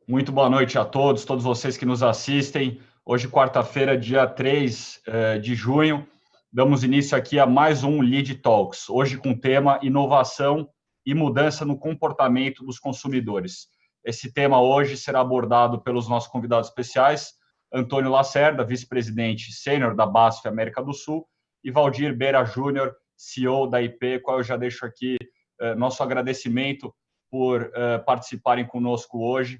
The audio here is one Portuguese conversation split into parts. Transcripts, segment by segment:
Muito boa noite a todos vocês que nos assistem. Hoje, quarta-feira, dia 3 de junho, damos início aqui a mais um Lead Talks, hoje com o tema inovação e mudança no comportamento dos consumidores. Esse tema hoje será abordado pelos nossos convidados especiais, Antônio Lacerda, vice-presidente sênior da BASF América do Sul, e Valdir Beira Júnior, CEO da IP, qual eu já deixo aqui nosso agradecimento por participarem conosco hoje.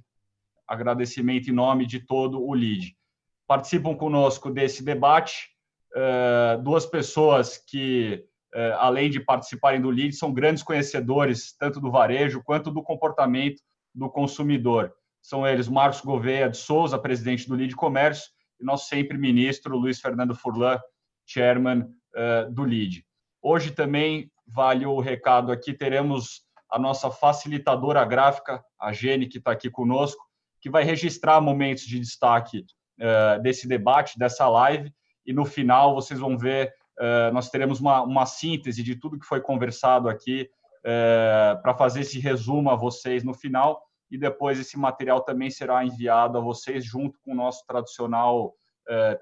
Agradecimento em nome de todo o LEAD. Participam conosco desse debate duas pessoas que, além de participarem do LEAD, são grandes conhecedores tanto do varejo quanto do comportamento do consumidor. São eles Marcos Gouveia de Souza, presidente do LEAD Comércio, e nosso sempre ministro Luiz Fernando Furlan, chairman do LEAD. Hoje também vale o recado aqui, teremos a nossa facilitadora gráfica, a Gene, que está aqui conosco, que vai registrar momentos de destaque desse debate, dessa live, e no final vocês vão ver, nós teremos uma síntese de tudo que foi conversado aqui para fazer esse resumo a vocês no final, e depois esse material também será enviado a vocês junto com o nosso tradicional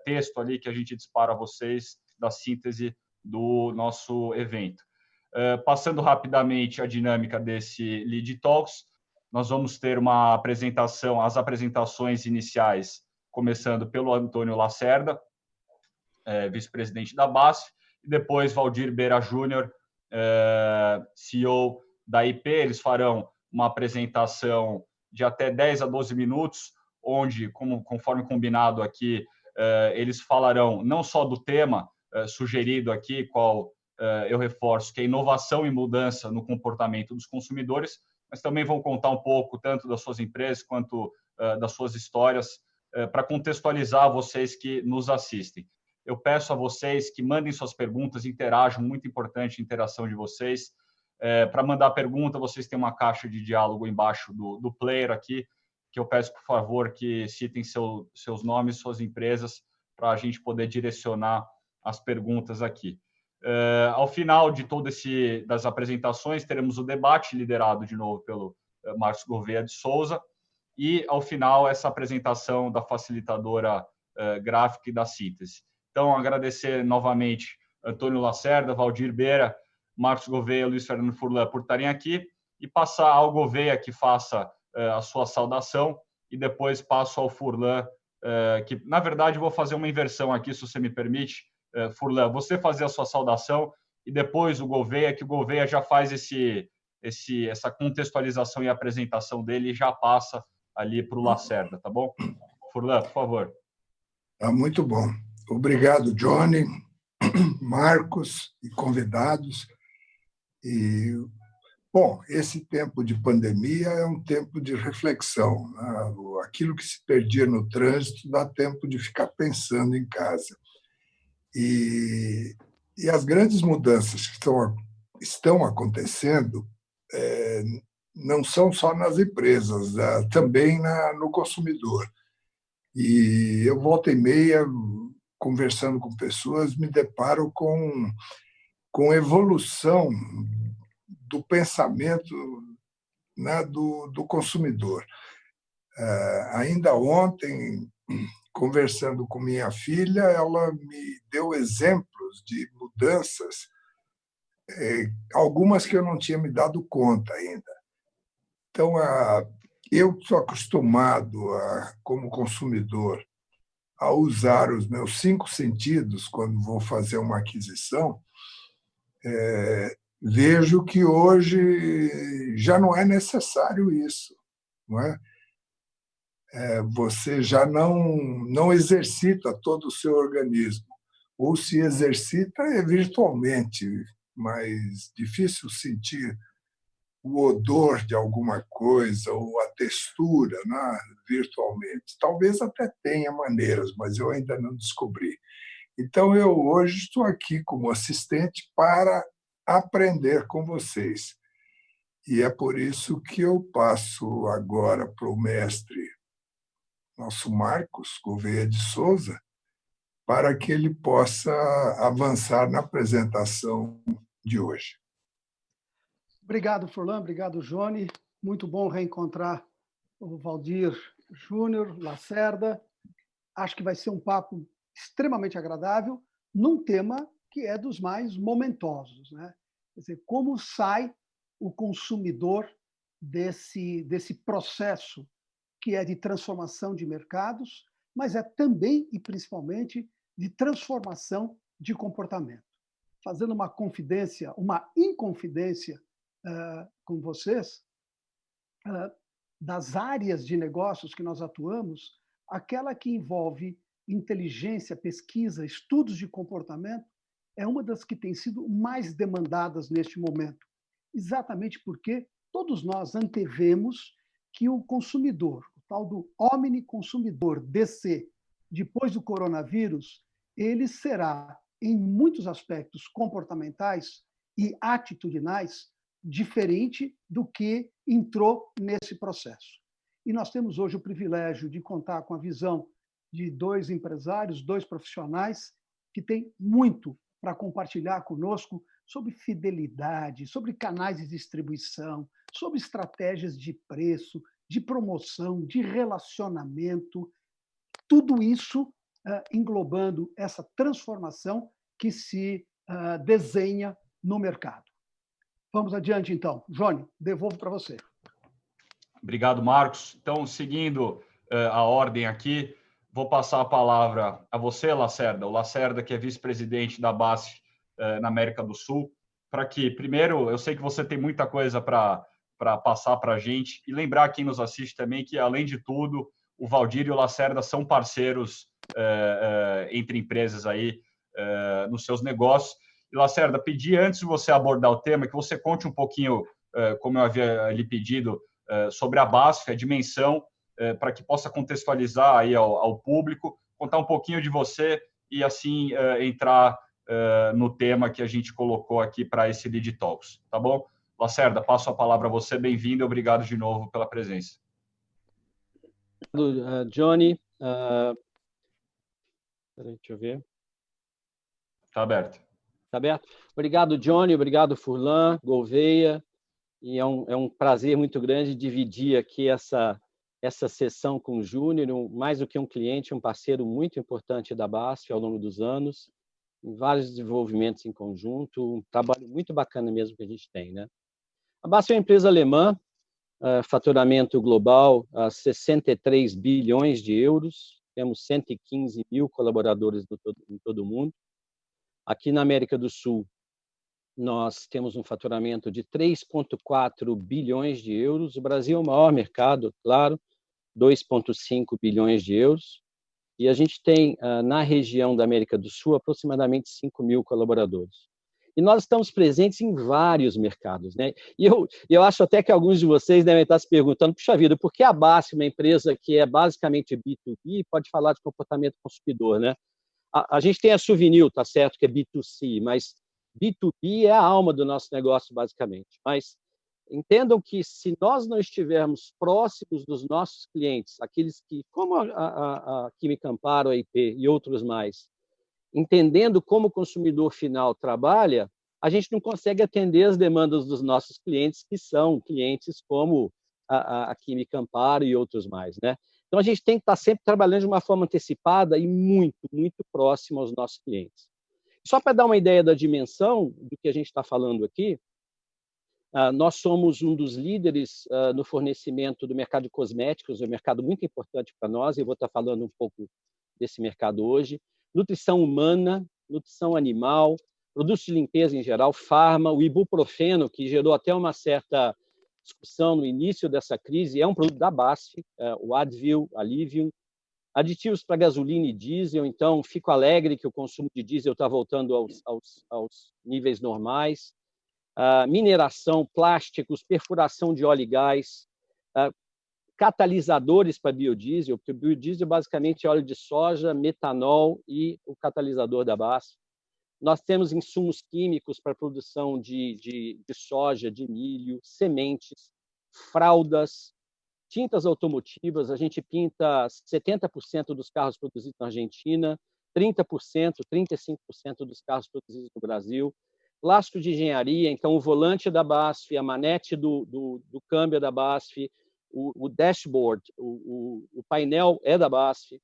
texto ali que a gente dispara a vocês da síntese do nosso evento. Passando rapidamente a dinâmica desse Lead Talks, nós vamos ter uma apresentação, as apresentações iniciais, começando pelo Antônio Lacerda, vice-presidente da BASF, e depois Valdir Beira Júnior, CEO da IP. Eles farão uma apresentação de até 10 a 12 minutos, onde, conforme combinado aqui, eles falarão não só do tema sugerido aqui, qual eu reforço, que é inovação e mudança no comportamento dos consumidores, mas também vão contar um pouco tanto das suas empresas quanto das suas histórias, para contextualizar vocês que nos assistem. Eu peço a vocês que mandem suas perguntas, interajam, muito importante a interação de vocês. Para mandar pergunta, vocês têm uma caixa de diálogo embaixo do player aqui, que eu peço, por favor, que citem seus nomes, suas empresas, para a gente poder direcionar as perguntas aqui. Ao final de das apresentações, teremos o debate liderado de novo pelo Marcos Gouveia de Souza e, ao final, essa apresentação da facilitadora gráfica e da síntese. Então, agradecer novamente Antônio Lacerda, Valdir Beira, Marcos Gouveia, Luiz Fernando Furlan por estarem aqui e passar ao Gouveia que faça a sua saudação e depois passo ao Furlan, que, na verdade, vou fazer uma inversão aqui, se você me permite. Furlan, você fazer a sua saudação e depois o Gouveia, que o Gouveia já faz essa contextualização e apresentação dele e já passa ali para o Lacerda, tá bom? Furlan, por favor. Muito bom. Obrigado, Johnny, Marcos e convidados. Bom, esse tempo de pandemia é um tempo de reflexão. Né? Aquilo que se perdia no trânsito dá tempo de ficar pensando em casa. E as grandes mudanças que estão acontecendo não são só nas empresas, também no consumidor. E eu, volta e meia, conversando com pessoas, me deparo com evolução do pensamento, né, do consumidor. Ainda ontem, conversando com minha filha, ela me deu exemplos de mudanças, algumas que eu não tinha me dado conta ainda. Então, eu sou acostumado, como consumidor, a usar os meus 5 sentidos quando vou fazer uma aquisição. Vejo que hoje já não é necessário isso, não é? Você já não exercita todo o seu organismo, ou se exercita virtualmente, mas difícil sentir o odor de alguma coisa ou a textura, né, virtualmente. Talvez até tenha maneiras, mas eu ainda não descobri. Então, eu hoje estou aqui como assistente para aprender com vocês. E é por isso que eu passo agora para o mestre, nosso Marcos Gouveia de Souza, para que ele possa avançar na apresentação de hoje. Obrigado, Furlan. Obrigado, Johnny. Muito bom reencontrar o Valdir Júnior, Lacerda. Acho que vai ser um papo extremamente agradável num tema que é dos mais momentosos, né? Quer dizer, como sai o consumidor desse processo que é de transformação de mercados, mas é também e principalmente de transformação de comportamento. Fazendo uma confidência, uma inconfidência com vocês, das áreas de negócios que nós atuamos, aquela que envolve inteligência, pesquisa, estudos de comportamento, é uma das que tem sido mais demandadas neste momento. Exatamente porque todos nós antevemos que o consumidor, o tal do omniconsumidor DC, depois do coronavírus, ele será, em muitos aspectos comportamentais e atitudinais, diferente do que entrou nesse processo. E nós temos hoje o privilégio de contar com a visão de dois empresários, dois profissionais que têm muito para compartilhar conosco sobre fidelidade, sobre canais de distribuição, sobre estratégias de preço, de promoção, de relacionamento, tudo isso englobando essa transformação que se desenha no mercado. Vamos adiante, então. Johnny, devolvo para você. Obrigado, Marcos. Então, seguindo a ordem aqui, vou passar a palavra a você, Lacerda. O Lacerda, que é vice-presidente da BASF na América do Sul, para que, primeiro, eu sei que você tem muita coisa para passar para a gente, e lembrar quem nos assiste também que, além de tudo, o Valdir e o Lacerda são parceiros entre empresas aí nos seus negócios. E, Lacerda, pedi antes de você abordar o tema que você conte um pouquinho, como eu havia lhe pedido, sobre a BASF, a dimensão, para que possa contextualizar aí ao público, contar um pouquinho de você e, assim, entrar no tema que a gente colocou aqui para esse Lead Talks. Tá bom? Lacerda, passo a palavra a você. Bem-vindo e obrigado de novo pela presença. Johnny. Deixa eu ver. Está aberto. Está aberto? Obrigado, Johnny. Obrigado, Furlan, Gouveia. E é um prazer muito grande dividir aqui essa sessão com o Júnior, mais do que um cliente, um parceiro muito importante da BASF ao longo dos anos, em vários desenvolvimentos em conjunto, um trabalho muito bacana mesmo que a gente tem, né? A BASF é uma empresa alemã, faturamento global a 63 bilhões de euros, temos 115 mil colaboradores em todo o mundo. Aqui na América do Sul, nós temos um faturamento de 3,4 bilhões de euros. O Brasil é o maior mercado, claro, 2,5 bilhões de euros. E a gente tem, na região da América do Sul, aproximadamente 5 mil colaboradores. E nós estamos presentes em vários mercados, né? E eu acho até que alguns de vocês devem estar se perguntando, puxa vida, por que a BASF, uma empresa que é basicamente B2B, pode falar de comportamento consumidor, né? A gente tem a Souvenir, tá certo, que é B2C, mas B2B é a alma do nosso negócio, basicamente. Mas entendam que se nós não estivermos próximos dos nossos clientes, aqueles que, como a Química Amparo, a IP e outros mais, entendendo como o consumidor final trabalha, a gente não consegue atender as demandas dos nossos clientes, que são clientes como a Química Amparo e outros mais, né? Então, a gente tem que estar sempre trabalhando de uma forma antecipada e muito, muito próximo aos nossos clientes. Só para dar uma ideia da dimensão do que a gente está falando aqui, nós somos um dos líderes no fornecimento do mercado de cosméticos, um mercado muito importante para nós, e eu vou estar falando um pouco desse mercado hoje. Nutrição humana, nutrição animal, produtos de limpeza em geral, farma, o ibuprofeno, que gerou até uma certa discussão no início dessa crise, é um produto da BASF, o Advil, Alivium, aditivos para gasolina e diesel, então fico alegre que o consumo de diesel está voltando aos níveis normais. Mineração, plásticos, perfuração de óleo e gás, catalisadores para biodiesel, porque o biodiesel basicamente é óleo de soja, metanol e o catalisador da BASF. Nós temos insumos químicos para a produção de soja, de milho, sementes, fraldas, tintas automotivas. A gente pinta 70% dos carros produzidos na Argentina, 30%, 35% dos carros produzidos no Brasil. Plástico de engenharia, então o volante da BASF, a manete do câmbio da BASF, o dashboard, o painel é da BASF.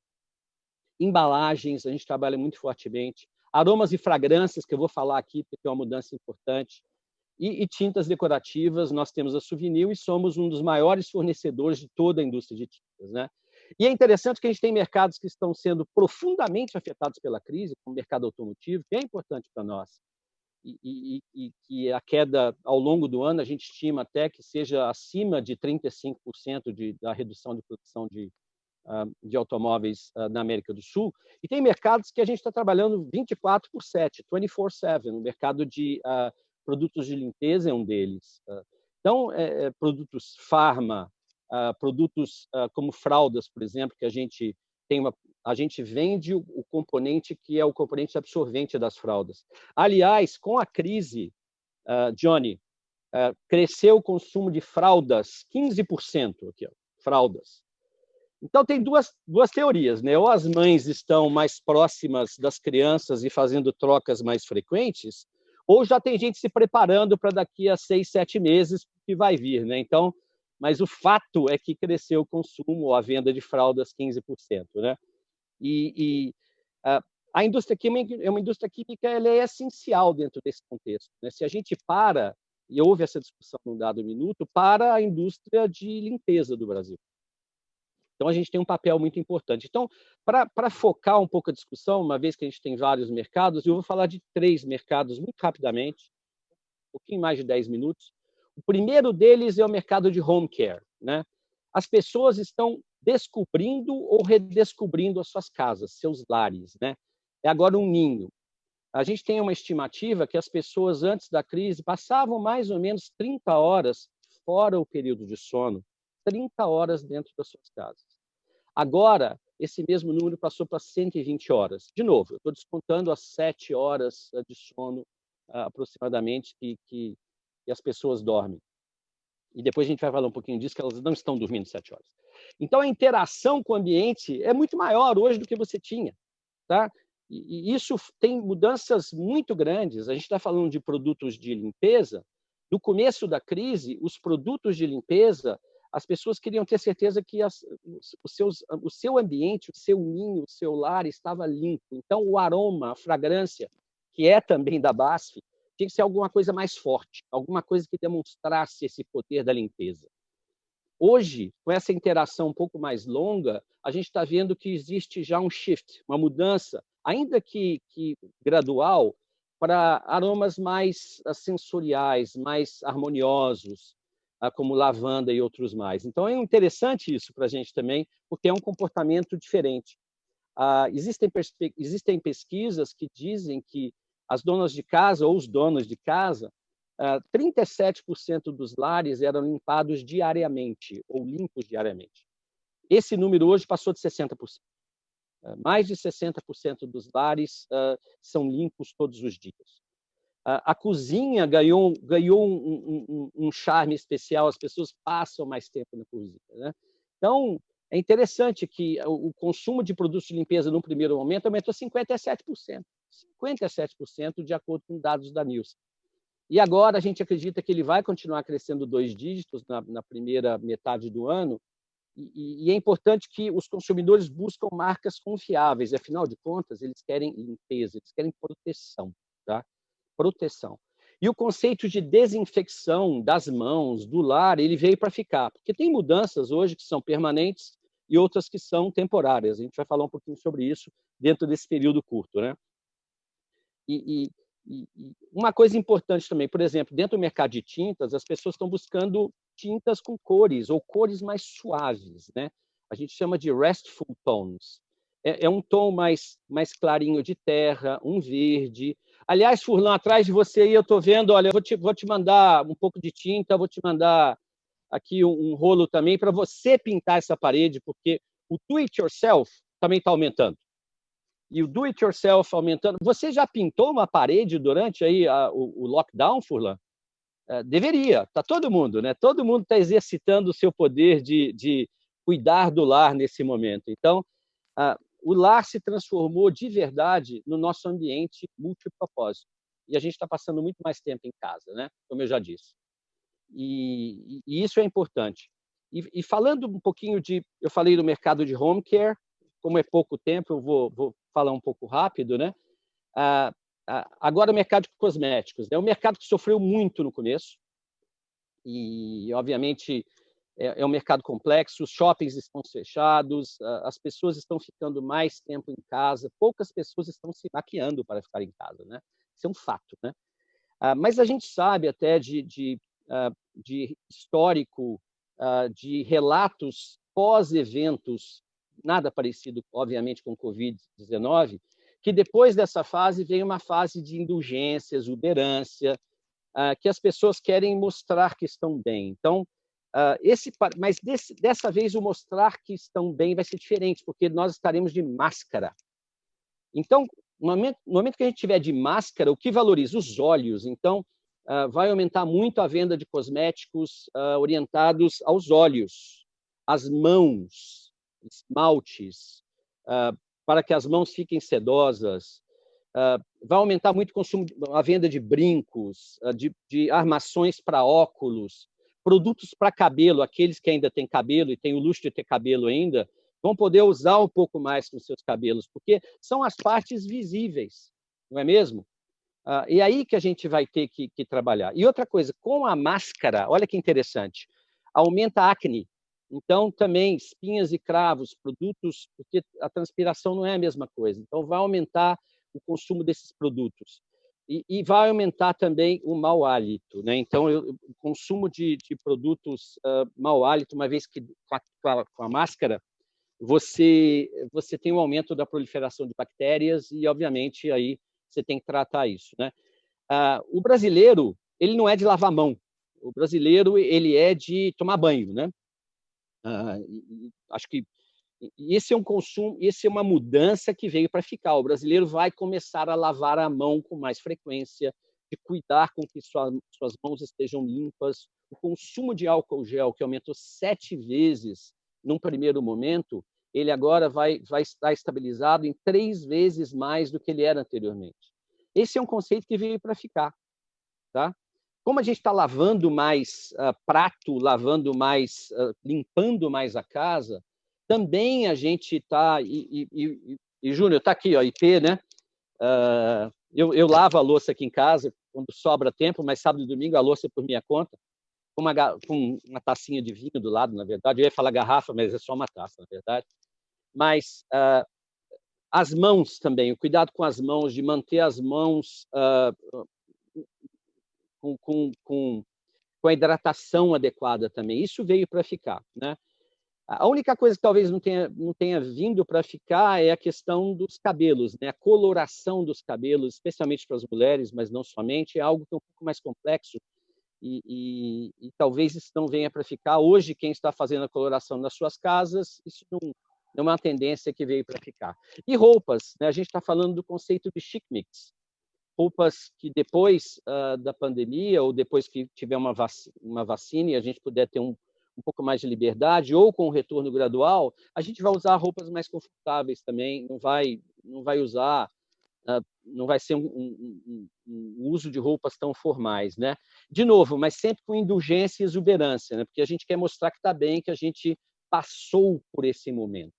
Embalagens, a gente trabalha muito fortemente. Aromas e fragrâncias, que eu vou falar aqui, porque é uma mudança importante. E tintas decorativas, nós temos a Suvinil e somos um dos maiores fornecedores de toda a indústria de tintas, né? E é interessante que a gente tem mercados que estão sendo profundamente afetados pela crise, como o mercado automotivo, que é importante para nós. E que a queda ao longo do ano, a gente estima até que seja acima de 35% da redução de produção de automóveis na América do Sul. E tem mercados que a gente está trabalhando 24/7, 24/7. O mercado de produtos de limpeza é um deles. Então, produtos farma, produtos como fraldas, por exemplo, que a gente vende o componente que é o componente absorvente das fraldas. Aliás, com a crise, Johnny, cresceu o consumo de fraldas 15% aqui, ó, fraldas. Então, tem duas teorias, né? Ou as mães estão mais próximas das crianças e fazendo trocas mais frequentes, ou já tem gente se preparando para daqui a 6, 7 meses que vai vir, né? Então, mas o fato é que cresceu o consumo ou a venda de fraldas 15%, né? A indústria química é uma indústria química, ela é essencial dentro desse contexto, né? Se a gente para, e houve essa discussão num dado minuto, para a indústria de limpeza do Brasil. Então, a gente tem um papel muito importante. Então, para focar um pouco a discussão, uma vez que a gente tem vários mercados, eu vou falar de 3 mercados muito rapidamente, um pouquinho mais de 10 minutos. O primeiro deles é o mercado de home care, né? As pessoas estão descobrindo ou redescobrindo as suas casas, seus lares, né? É agora um ninho. A gente tem uma estimativa que as pessoas, antes da crise, passavam mais ou menos 30 horas fora o período de sono, 30 horas dentro das suas casas. Agora, esse mesmo número passou para 120 horas. De novo, eu estou descontando as 7 horas de sono, aproximadamente, que as pessoas dormem. E depois a gente vai falar um pouquinho disso, que elas não estão dormindo 7 horas. Então, a interação com o ambiente é muito maior hoje do que você tinha, tá? E isso tem mudanças muito grandes. A gente está falando de produtos de limpeza. No começo da crise, os produtos de limpeza, as pessoas queriam ter certeza que o seu ambiente, o seu ninho, o seu lar estava limpo. Então, o aroma, a fragrância, que é também da BASF, tinha que ser alguma coisa mais forte, alguma coisa que demonstrasse esse poder da limpeza. Hoje, com essa interação um pouco mais longa, a gente está vendo que existe já um shift, uma mudança, ainda que gradual, para aromas mais sensoriais, mais harmoniosos, como lavanda e outros mais. Então, é interessante isso para a gente também, porque é um comportamento diferente. Existem pesquisas que dizem que as donas de casa ou os donos de casa, 37% dos lares eram limpados diariamente ou limpos diariamente. Esse número hoje passou de 60%. Mais de 60% dos lares são limpos todos os dias. A cozinha ganhou um charme especial, as pessoas passam mais tempo na cozinha, né? Então, é interessante que o consumo de produtos de limpeza, no primeiro momento, aumentou 57%. 57%, de acordo com dados da Nielsen. E agora a gente acredita que ele vai continuar crescendo 2 dígitos na primeira metade do ano, e é importante que os consumidores buscam marcas confiáveis, afinal de contas, eles querem limpeza, eles querem proteção, tá? Proteção. E o conceito de desinfecção das mãos, do lar, ele veio para ficar, porque tem mudanças hoje que são permanentes e outras que são temporárias. A gente vai falar um pouquinho sobre isso dentro desse período curto, né? E uma coisa importante também, por exemplo, dentro do mercado de tintas, as pessoas estão buscando tintas com cores ou cores mais suaves, né? A gente chama de restful tones. É um tom mais clarinho de terra, um verde. Aliás, Furlan, atrás de você aí eu estou vendo, olha, eu vou te mandar um pouco de tinta, vou te mandar aqui um rolo também para você pintar essa parede, porque o do it yourself também está aumentando. E o do it yourself aumentando. Você já pintou uma parede durante aí o lockdown, Furlan? Deveria, está todo mundo, né? Todo mundo está exercitando o seu poder de cuidar do lar nesse momento. Então, o lar se transformou de verdade no nosso ambiente multipropósito. E a gente está passando muito mais tempo em casa, né? Como eu já disse. E isso é importante. E falando um pouquinho eu falei do mercado de home care, como é pouco tempo, eu vou falar um pouco rápido, né? Agora o mercado de cosméticos, é um mercado que sofreu muito no começo e, obviamente, é um mercado complexo, os shoppings estão fechados, as pessoas estão ficando mais tempo em casa, poucas pessoas estão se maquiando para ficar em casa, né? Isso é um fato, né? Mas a gente sabe até de histórico, de relatos pós-eventos, nada parecido, obviamente, com o Covid-19, que depois dessa fase vem uma fase de indulgência, exuberância, que as pessoas querem mostrar que estão bem. Então, mas dessa vez o mostrar que estão bem vai ser diferente, porque nós estaremos de máscara. Então, no momento que a gente tiver de máscara, o que valoriza? Os olhos. Então, vai aumentar muito a venda de cosméticos orientados aos olhos, às mãos, esmaltes, para que as mãos fiquem sedosas. Vai aumentar muito o consumo, a venda de brincos, de armações para óculos, produtos para cabelo. Aqueles que ainda têm cabelo e têm o luxo de ter cabelo ainda, vão poder usar um pouco mais nos seus cabelos, porque são as partes visíveis, não é mesmo? E aí que a gente vai ter que trabalhar. E outra coisa, com a máscara, olha que interessante, aumenta a acne. Então, também espinhas e cravos, produtos, porque a transpiração não é a mesma coisa. Então, vai aumentar o consumo desses produtos. E vai aumentar também o mau hálito, né? Então, o consumo de produtos mau hálito, uma vez que com a máscara, você tem um aumento da proliferação de bactérias e, obviamente, aí você tem que tratar isso, né? O brasileiro, ele não é de lavar a mão. O brasileiro, ele é de tomar banho, né? Acho que esse é um consumo, esse é uma mudança que veio para ficar. O brasileiro vai começar a lavar a mão com mais frequência, de cuidar com que suas mãos estejam limpas. O consumo de álcool gel, que aumentou 7 vezes num primeiro momento, ele agora vai estar estabilizado em 3 vezes mais do que ele era anteriormente. Esse é um conceito que veio para ficar, tá? Como a gente está lavando mais prato, lavando mais, limpando mais a casa, também a gente está... E Júnior, está aqui, ó, IP, né? Eu lavo a louça aqui em casa quando sobra tempo, mas sábado e domingo a louça é por minha conta, com uma tacinha de vinho do lado, na verdade. Eu ia falar garrafa, mas é só uma taça, na verdade. Mas as mãos também, o cuidado com as mãos, de manter as mãos com a hidratação adequada também. Isso veio para ficar, né? A única coisa que talvez não tenha vindo para ficar é a questão dos cabelos, né? A coloração dos cabelos, especialmente para as mulheres, mas não somente, é algo que é um pouco mais complexo e talvez isso não venha para ficar. Hoje, quem está fazendo a coloração nas suas casas, isso não é uma tendência que veio para ficar. E roupas, né? A gente está falando do conceito de chic mix. Roupas que depois da pandemia ou depois que tiver uma vacina e a gente puder ter um pouco mais de liberdade ou com o retorno gradual, a gente vai usar roupas mais confortáveis também, não vai usar, não vai ser um uso de roupas tão formais, né? De novo, mas sempre com indulgência e exuberância, né? Porque a gente quer mostrar que está bem, que a gente passou por esse momento,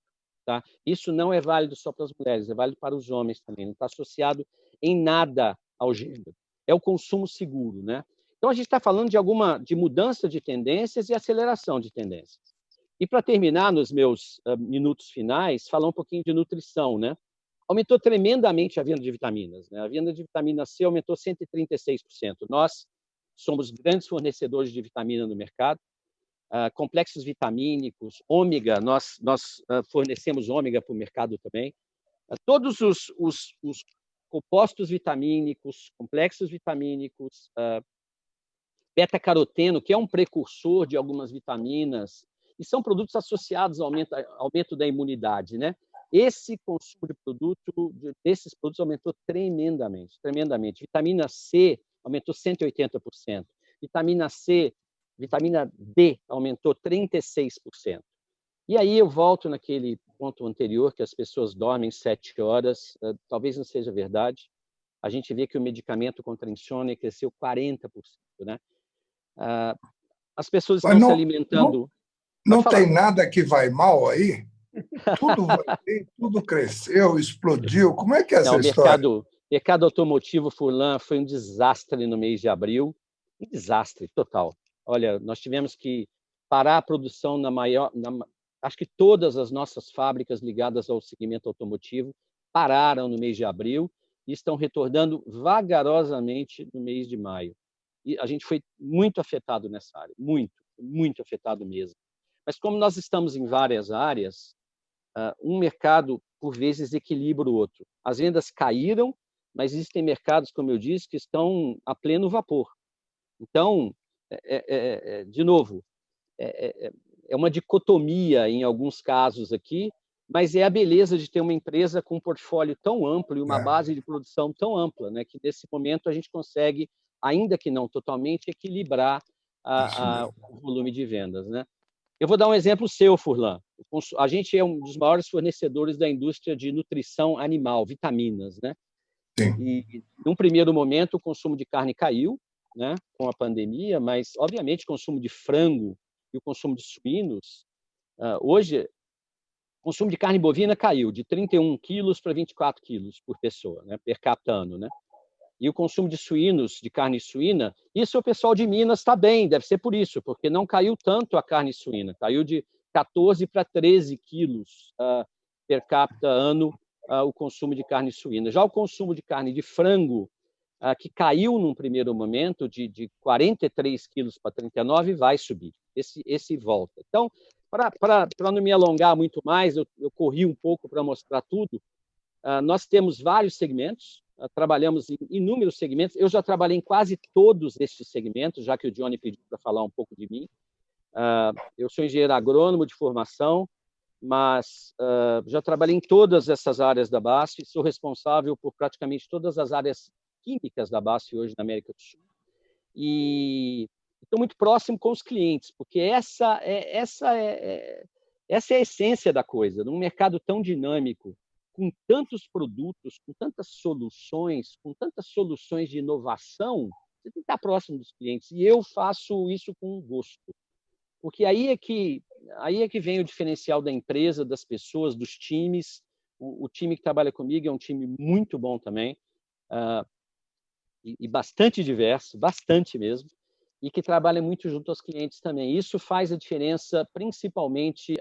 tá? Isso não é válido só para as mulheres, é válido para os homens também, não está associado em nada ao gênero. É o consumo seguro, né? Então, a gente está falando de mudança de tendências e aceleração de tendências. E, para terminar, nos meus minutos finais, falar um pouquinho de nutrição, né? Aumentou tremendamente a venda de vitaminas, né? A venda de vitamina C aumentou 136%. Nós somos grandes fornecedores de vitamina no mercado. Complexos vitamínicos, ômega, nós fornecemos ômega para o mercado também. Todos os compostos vitamínicos, complexos vitamínicos, beta-caroteno, que é um precursor de algumas vitaminas, e são produtos associados ao aumento da imunidade, né? Esse consumo desses produtos aumentou tremendamente. Vitamina C aumentou 180%. Vitamina D aumentou 36%. E aí eu volto naquele ponto anterior, que as pessoas dormem 7 horas, talvez não seja verdade. A gente vê que o medicamento contra a insônia cresceu 40%, né? As pessoas estão se alimentando... Não tem nada que vai mal aí? Tudo vai bem, tudo cresceu, explodiu. Como é que é essa história? O mercado automotivo, Furlan, foi um desastre no mês de abril. Um desastre total. Olha, nós tivemos que parar a produção acho que todas as nossas fábricas ligadas ao segmento automotivo pararam no mês de abril e estão retornando vagarosamente no mês de maio. E a gente foi muito afetado nessa área, muito afetado mesmo. Mas como nós estamos em várias áreas, um mercado, por vezes, equilibra o outro. As vendas caíram, mas existem mercados, como eu disse, que estão a pleno vapor. Então, de novo, é uma dicotomia em alguns casos aqui, mas é a beleza de ter uma empresa com um portfólio tão amplo e uma base de produção tão ampla, né, que nesse momento a gente consegue, ainda que não totalmente, equilibrar o volume de vendas, né? Eu vou dar um exemplo seu, Furlan. A gente é um dos maiores fornecedores da indústria de nutrição animal, vitaminas, né? Sim. E, num primeiro momento, o consumo de carne caiu, né, com a pandemia, mas, obviamente, o consumo de frango e o consumo de suínos, hoje, o consumo de carne bovina caiu de 31 quilos para 24 quilos por pessoa, né, per capita ano, né? E o consumo de suínos, de carne suína, isso o pessoal de Minas está bem, deve ser por isso, porque não caiu tanto a carne suína, caiu de 14 para 13 quilos per capita ano o consumo de carne suína. Já o consumo de carne de frango, que caiu num primeiro momento de 43 quilos para 39, vai subir. Esse volta. Então, para não me alongar muito mais, eu corri um pouco para mostrar tudo. Nós temos vários segmentos, trabalhamos em inúmeros segmentos. Eu já trabalhei em quase todos estes segmentos, já que o Johnny pediu para falar um pouco de mim. Eu sou engenheiro agrônomo de formação, mas já trabalhei em todas essas áreas da BASF, sou responsável por praticamente todas as áreas químicas da BASF hoje na América do Sul. E estou muito próximo com os clientes, porque essa é a essência da coisa. Num mercado tão dinâmico, com tantos produtos, com tantas soluções de inovação, você tem que estar próximo dos clientes. E eu faço isso com gosto. Porque aí é que vem o diferencial da empresa, das pessoas, dos times. O time que trabalha comigo é um time muito bom também, e bastante diverso, bastante mesmo, e que trabalha muito junto aos clientes também. Isso faz a diferença, principalmente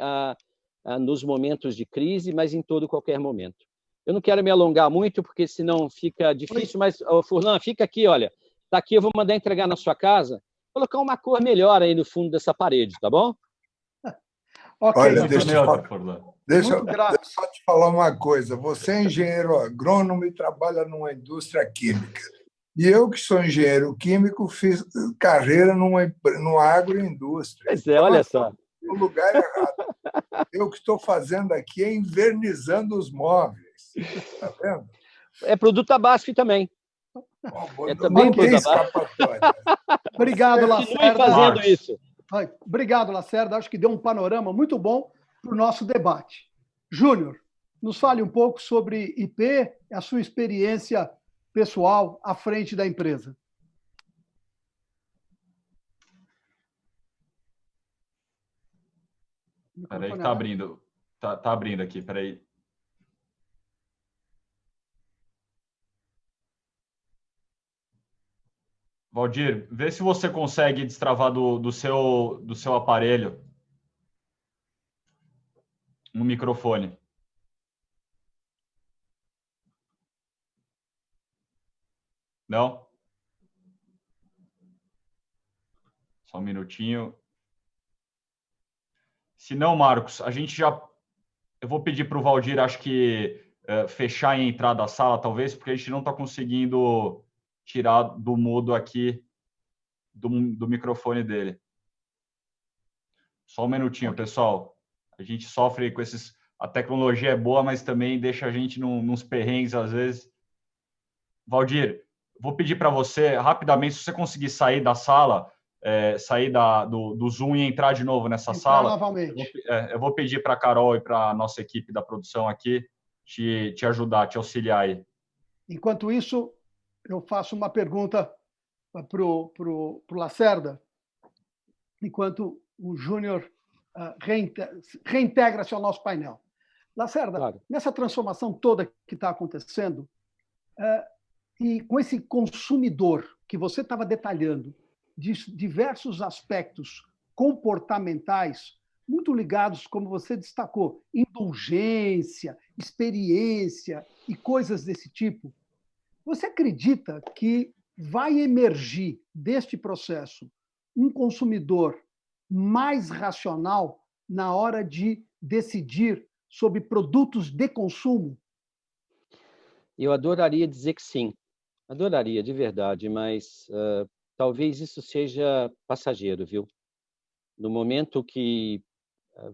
nos momentos de crise, mas em qualquer momento. Eu não quero me alongar muito, porque senão fica difícil, mas, Furlan, fica aqui, olha. Está aqui, eu vou mandar entregar na sua casa, colocar uma cor melhor aí no fundo dessa parede, tá bom? Okay. Olha, deixa eu só te falar uma coisa. Você é engenheiro agrônomo e trabalha numa indústria química. E eu, que sou engenheiro químico, fiz carreira numa agroindústria. Pois é, olha só. No lugar errado. Eu que estou fazendo aqui é invernizando os móveis. Está vendo? É produto da BASF também. É também produto da BASF. Obrigado, Lacerda. Fazendo isso. Obrigado, Lacerda. Acho que deu um panorama muito bom para o nosso debate. Júnior, nos fale um pouco sobre IP, a sua experiência pessoal à frente da empresa. Peraí, que está abrindo. Tá abrindo aqui, peraí. Valdir, vê se você consegue destravar do seu aparelho no microfone. Não? Só um minutinho. Se não, Marcos, eu vou pedir para o Valdir, acho que fechar e entrar da sala, talvez, porque a gente não está conseguindo tirar do mudo aqui do microfone dele. Só um minutinho, pessoal. A gente sofre com esses... A tecnologia é boa, mas também deixa a gente nos perrengues, às vezes. Valdir, vou pedir para você, rapidamente, se você conseguir sair da sala, sair do Zoom e entrar de novo nessa sala. Novamente. Eu vou pedir para a Carol e para a nossa equipe da produção aqui te ajudar, te auxiliar aí. Enquanto isso, eu faço uma pergunta para o Lacerda. Enquanto o Júnior reintegra-se ao nosso painel. Lacerda, Claro. nessa transformação toda que está acontecendo, e com esse consumidor que você estava detalhando, de diversos aspectos comportamentais, muito ligados, como você destacou, indulgência, experiência e coisas desse tipo, você acredita que vai emergir deste processo um consumidor mais racional na hora de decidir sobre produtos de consumo? Eu adoraria dizer que sim. Adoraria, de verdade, mas talvez isso seja passageiro, viu? No momento que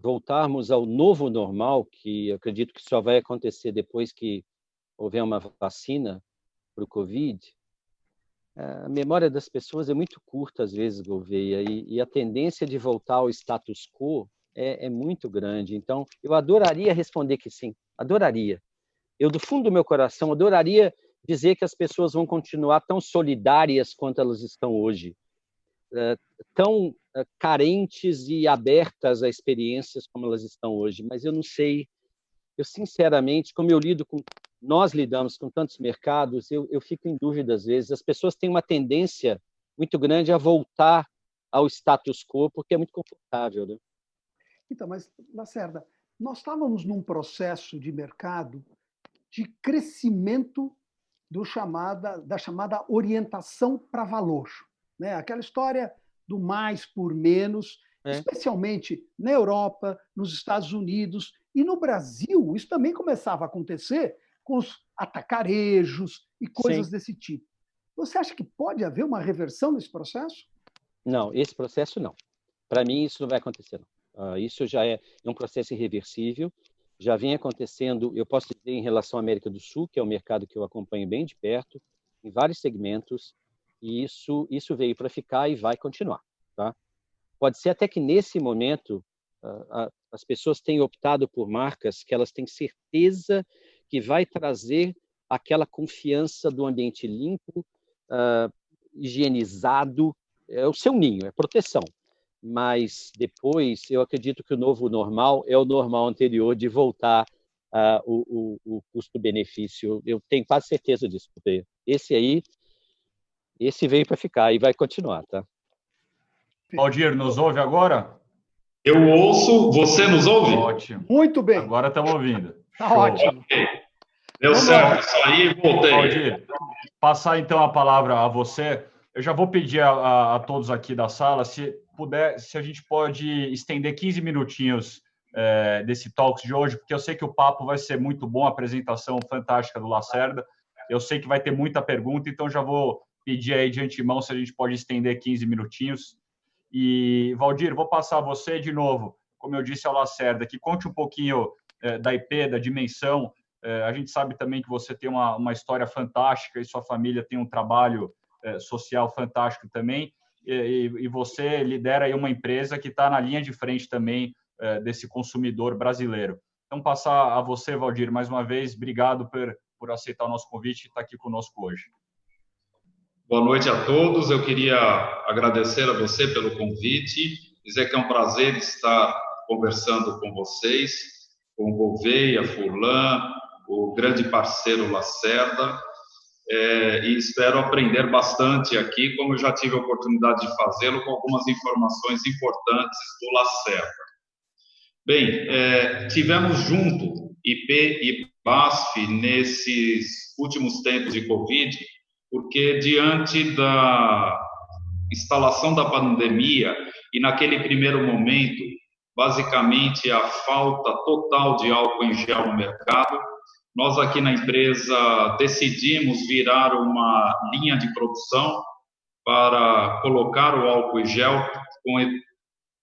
voltarmos ao novo normal, que eu acredito que só vai acontecer depois que houver uma vacina para o Covid, a memória das pessoas é muito curta, às vezes, Gouveia, e a tendência de voltar ao status quo é muito grande. Então, eu adoraria responder que sim, adoraria. Eu, do fundo do meu coração, adoraria dizer que as pessoas vão continuar tão solidárias quanto elas estão hoje, tão carentes e abertas a experiências como elas estão hoje, mas eu não sei. Eu, sinceramente, como nós lidamos com tantos mercados, eu fico em dúvida às vezes. As pessoas têm uma tendência muito grande a voltar ao status quo, porque é muito confortável, né? Então, mas, Lacerda, nós estávamos num processo de mercado de crescimento da chamada orientação para valor, né? Aquela história do mais por menos, especialmente na Europa, nos Estados Unidos e no Brasil. Isso também começava a acontecer com os atacarejos e coisas desse tipo. Você acha que pode haver uma reversão nesse processo? Não, esse processo não. Para mim, isso não vai acontecer, não. Isso já é um processo irreversível. Já vem acontecendo, eu posso dizer, em relação à América do Sul, que é um mercado que eu acompanho bem de perto, em vários segmentos, e isso veio para ficar e vai continuar. Tá? Pode ser até que, nesse momento, as pessoas tenham optado por marcas que elas têm certeza que vai trazer aquela confiança do ambiente limpo, higienizado, é o seu ninho, é proteção. Mas depois, eu acredito que o novo normal é o normal anterior de voltar o custo-benefício. Eu tenho quase certeza disso. Esse veio para ficar e vai continuar, tá? Valdir, nos ouve agora? Eu ouço, você nos ouve? Ótimo. Muito bem. Agora estamos ouvindo. Tá ótimo. Okay. Deu certo, saí e voltei. Valdir, passar então a palavra a você. Eu já vou pedir a todos aqui da sala, se a gente pode estender 15 minutinhos desse Talks de hoje, porque eu sei que o papo vai ser muito bom, a apresentação fantástica do Lacerda. Eu sei que vai ter muita pergunta, então já vou pedir aí de antemão se a gente pode estender 15 minutinhos. E, Valdir, vou passar a você de novo, como eu disse ao Lacerda, que conte um pouquinho da IP, da dimensão. A gente sabe também que você tem uma história fantástica e sua família tem um trabalho social fantástico também, e você lidera aí uma empresa que está na linha de frente também desse consumidor brasileiro. Então, passar a você, Valdir, mais uma vez, obrigado por aceitar o nosso convite e estar aqui conosco hoje. Boa noite a todos, eu queria agradecer a você pelo convite, dizer que é um prazer estar conversando com vocês, com o Gouveia, Furlan, o grande parceiro Lacerda, e espero aprender bastante aqui, como eu já tive a oportunidade de fazê-lo, com algumas informações importantes do Lacerda. Bem, tivemos junto IP e BASF nesses últimos tempos de Covid, porque diante da instalação da pandemia e naquele primeiro momento, basicamente a falta total de álcool em gel no mercado, nós aqui na empresa decidimos virar uma linha de produção para colocar o álcool em gel com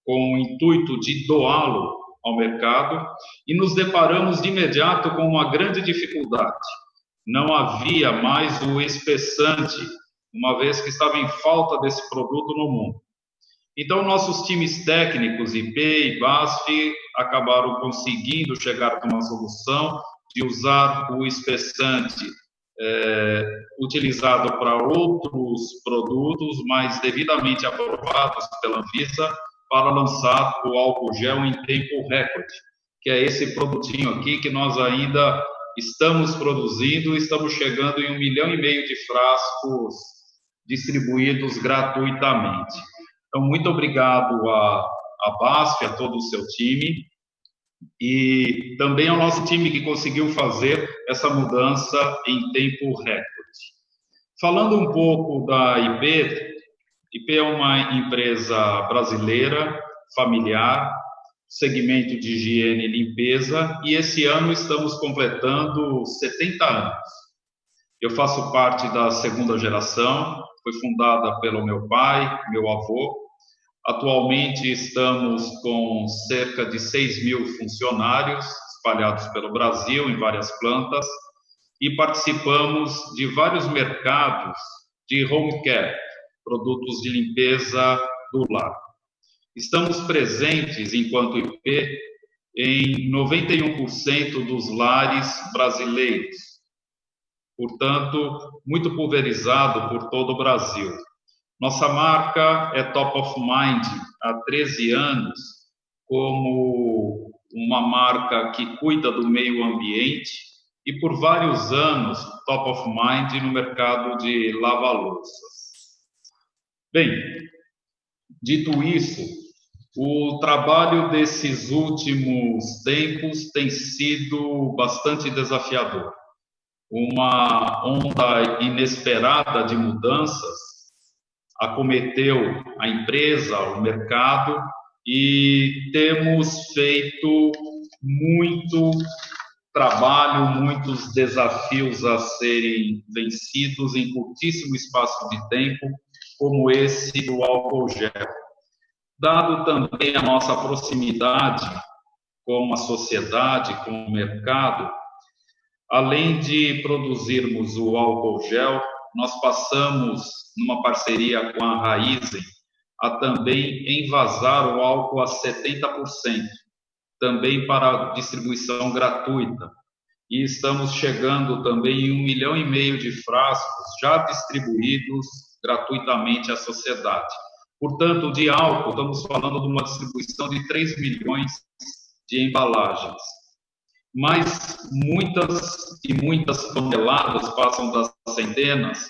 o intuito de doá-lo ao mercado e nos deparamos de imediato com uma grande dificuldade. Não havia mais o espessante, uma vez que estava em falta desse produto no mundo. Então, nossos times técnicos, IP e BASF, acabaram conseguindo chegar a uma solução de usar o espessante utilizado para outros produtos, mas devidamente aprovados pela Anvisa, para lançar o álcool gel em tempo recorde, que é esse produtinho aqui que nós ainda estamos produzindo, estamos chegando em 1,5 milhão de frascos distribuídos gratuitamente. Então, muito obrigado à BASF, a todo o seu time, e também ao nosso time que conseguiu fazer essa mudança em tempo recorde. Falando um pouco da IP, IP é uma empresa brasileira, familiar, segmento de higiene e limpeza, e esse ano estamos completando 70 anos. Eu faço parte da segunda geração, foi fundada pelo meu pai, meu avô. Atualmente estamos com cerca de 6.000 funcionários espalhados pelo Brasil, em várias plantas, e participamos de vários mercados de home care, produtos de limpeza do lar. Estamos presentes, enquanto IP, em 91% dos lares brasileiros, portanto, muito pulverizado por todo o Brasil. Nossa marca é top of mind há 13 anos, como uma marca que cuida do meio ambiente, e por vários anos top of mind no mercado de lava-louças. Bem, dito isso, o trabalho desses últimos tempos tem sido bastante desafiador. Uma onda inesperada de mudanças acometeu a empresa, o mercado, e temos feito muito trabalho, muitos desafios a serem vencidos em curtíssimo espaço de tempo, como esse do álcool gel. Dado também a nossa proximidade com a sociedade, com o mercado, além de produzirmos o álcool gel, nós passamos, numa parceria com a Raizen, a também envasar o álcool a 70%, também para distribuição gratuita. E estamos chegando também em 1,5 milhão de frascos já distribuídos gratuitamente à sociedade. Portanto, de álcool, estamos falando de uma distribuição de 3 milhões de embalagens. Mas muitas e muitas toneladas, passam das centenas,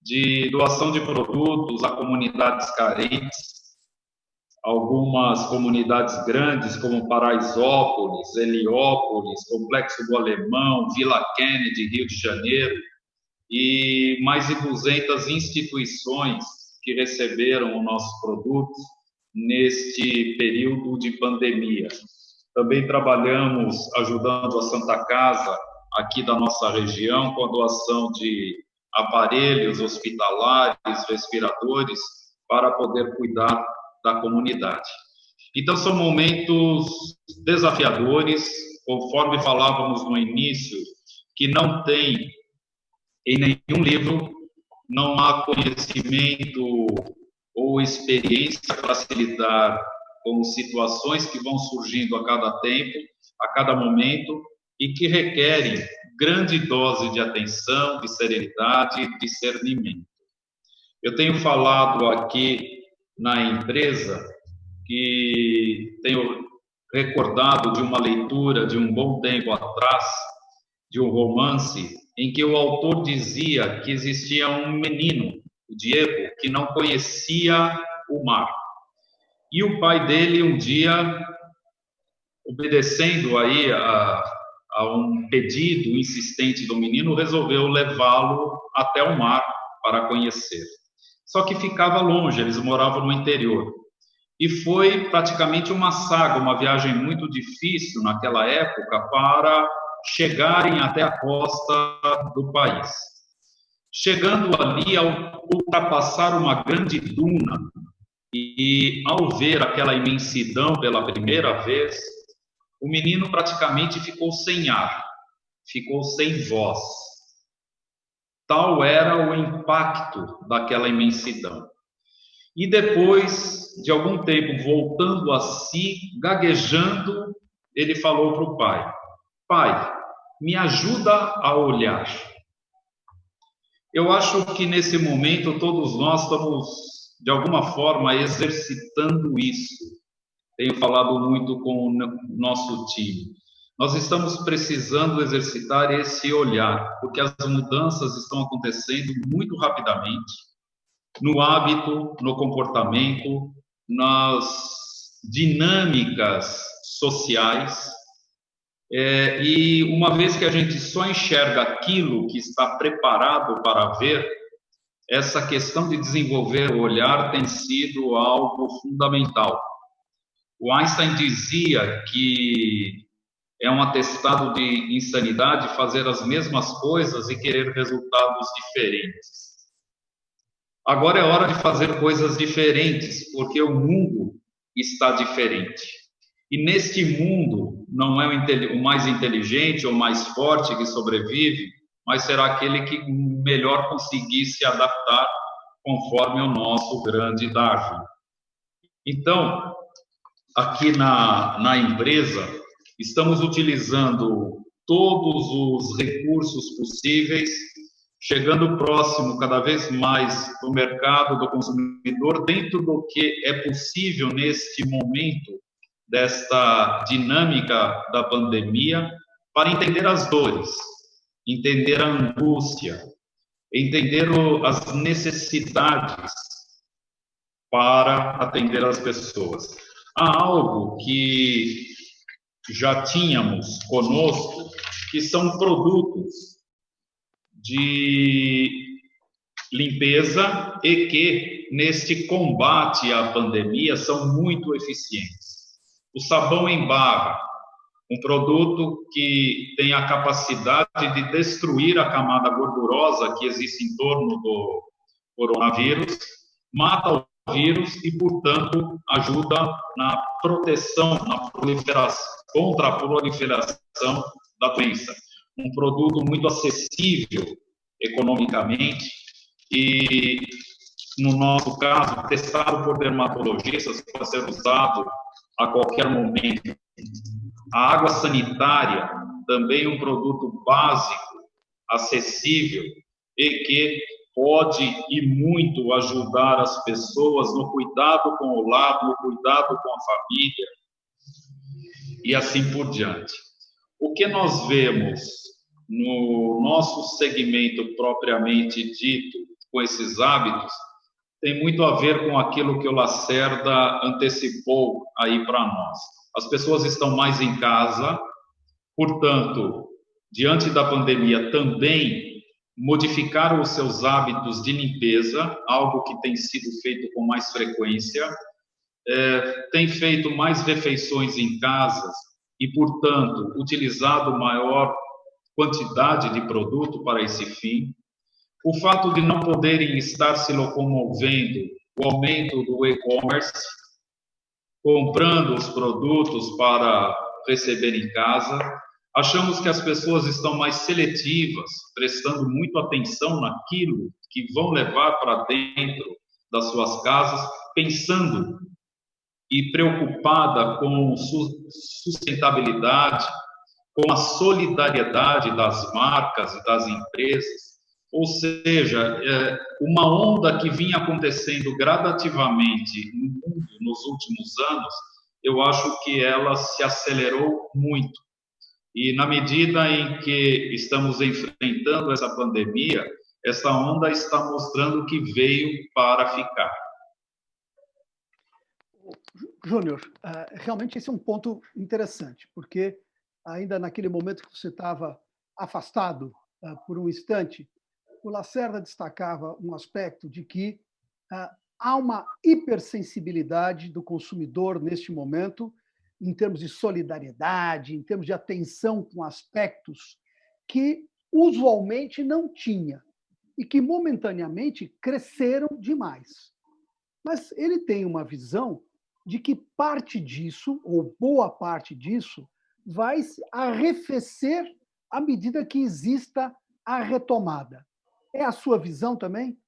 de doação de produtos a comunidades carentes, algumas comunidades grandes, como Paraisópolis, Heliópolis, Complexo do Alemão, Vila Kennedy, Rio de Janeiro, e mais de 200 instituições que receberam os nossos produtos neste período de pandemia. Também trabalhamos ajudando a Santa Casa, aqui da nossa região, com a doação de aparelhos hospitalares, respiradores, para poder cuidar da comunidade. Então, são momentos desafiadores, conforme falávamos no início, que não tem em nenhum livro, não há conhecimento ou experiência para se lidar com situações que vão surgindo a cada tempo, a cada momento, e que requerem grande dose de atenção, de serenidade e discernimento. Eu tenho falado aqui na empresa que tenho recordado de uma leitura de um bom tempo atrás, de um romance, em que o autor dizia que existia um menino, o Diego, que não conhecia o mar. E o pai dele, um dia, obedecendo aí a um pedido insistente do menino, resolveu levá-lo até o mar para conhecer. Só que ficava longe, eles moravam no interior. E foi praticamente uma saga, uma viagem muito difícil naquela época para chegarem até a costa do país. Chegando ali, ao ultrapassar uma grande duna, e ao ver aquela imensidão pela primeira vez, o menino praticamente ficou sem ar, ficou sem voz. Tal era o impacto daquela imensidão. E depois de algum tempo, voltando a si, gaguejando, ele falou para o pai: pai, me ajuda a olhar. Eu acho que nesse momento todos nós estamos, de alguma forma, exercitando isso. tenho falado muito com o nosso time. Nós estamos precisando exercitar esse olhar, porque as mudanças estão acontecendo muito rapidamente, no hábito, no comportamento, nas dinâmicas sociais, e uma vez que a gente só enxerga aquilo que está preparado para ver, essa questão de desenvolver o olhar tem sido algo fundamental. O Einstein dizia que é um atestado de insanidade fazer as mesmas coisas e querer resultados diferentes. Agora é hora de fazer coisas diferentes, porque o mundo está diferente. E neste mundo, não é o mais inteligente ou mais forte que sobrevive, mas será aquele que melhor conseguir se adaptar conforme o nosso grande Darwin. Então, aqui na empresa, estamos utilizando todos os recursos possíveis, chegando próximo cada vez mais do mercado, do consumidor, dentro do que é possível neste momento desta dinâmica da pandemia, para entender as dores, entender a angústia, entender as necessidades para atender as pessoas. Há algo que já tínhamos conosco, que são produtos de limpeza e que, neste combate à pandemia, são muito eficientes. O sabão em barra, um produto que tem a capacidade de destruir a camada gordurosa que existe em torno do coronavírus, mata o vírus e, portanto, ajuda na proteção, na proliferação, contra a proliferação da doença. Um produto muito acessível economicamente e, no nosso caso, testado por dermatologistas, pode ser usado a qualquer momento. A água sanitária, também um produto básico, acessível e que pode e muito ajudar as pessoas no cuidado com o lar, no cuidado com a família e assim por diante. O que nós vemos no nosso segmento propriamente dito, com esses hábitos, tem muito a ver com aquilo que o Lacerda antecipou aí para nós. As pessoas estão mais em casa, portanto, diante da pandemia também modificaram os seus hábitos de limpeza, algo que tem sido feito com mais frequência, tem feito mais refeições em casas e, portanto, utilizado maior quantidade de produto para esse fim. O fato de não poderem estar se locomovendo, o aumento do e-commerce, comprando os produtos para receber em casa. Achamos que as pessoas estão mais seletivas, prestando muito atenção naquilo que vão levar para dentro das suas casas, pensando e preocupada com sustentabilidade, com a solidariedade das marcas e das empresas. Ou seja, uma onda que vinha acontecendo gradativamente no mundo nos últimos anos, eu acho que ela se acelerou muito. E na medida em que estamos enfrentando essa pandemia, essa onda está mostrando que veio para ficar. Júnior, realmente esse é um ponto interessante, porque ainda naquele momento que você estava afastado por um instante, o Lacerda destacava um aspecto de que há uma hipersensibilidade do consumidor neste momento, em termos de solidariedade, em termos de atenção com aspectos que usualmente não tinha e que momentaneamente cresceram demais. Mas ele tem uma visão de que parte disso, ou boa parte disso, vai arrefecer à medida que exista a retomada. É a sua visão também?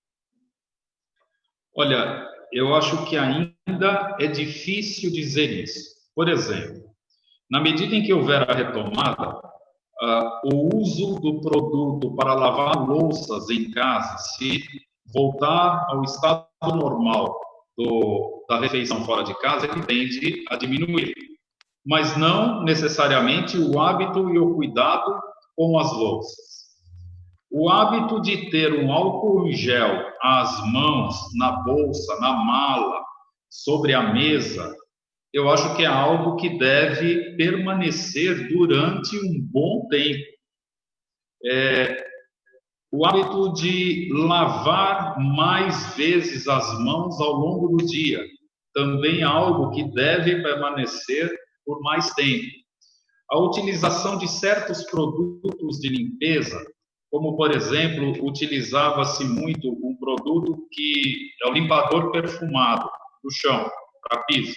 Olha, eu acho que ainda é difícil dizer isso. Por exemplo, na medida em que houver a retomada, o uso do produto para lavar louças em casa, se voltar ao estado normal, da refeição fora de casa, ele tende a diminuir. Mas não necessariamente o hábito e o cuidado com as louças. O hábito de ter um álcool em gel às mãos, na bolsa, na mala, sobre a mesa, eu acho que é algo que deve permanecer durante um bom tempo. O hábito de lavar mais vezes as mãos ao longo do dia, também é algo que deve permanecer por mais tempo. A utilização de certos produtos de limpeza, como, por exemplo, utilizava-se muito um produto que é o limpador perfumado do chão, para piso.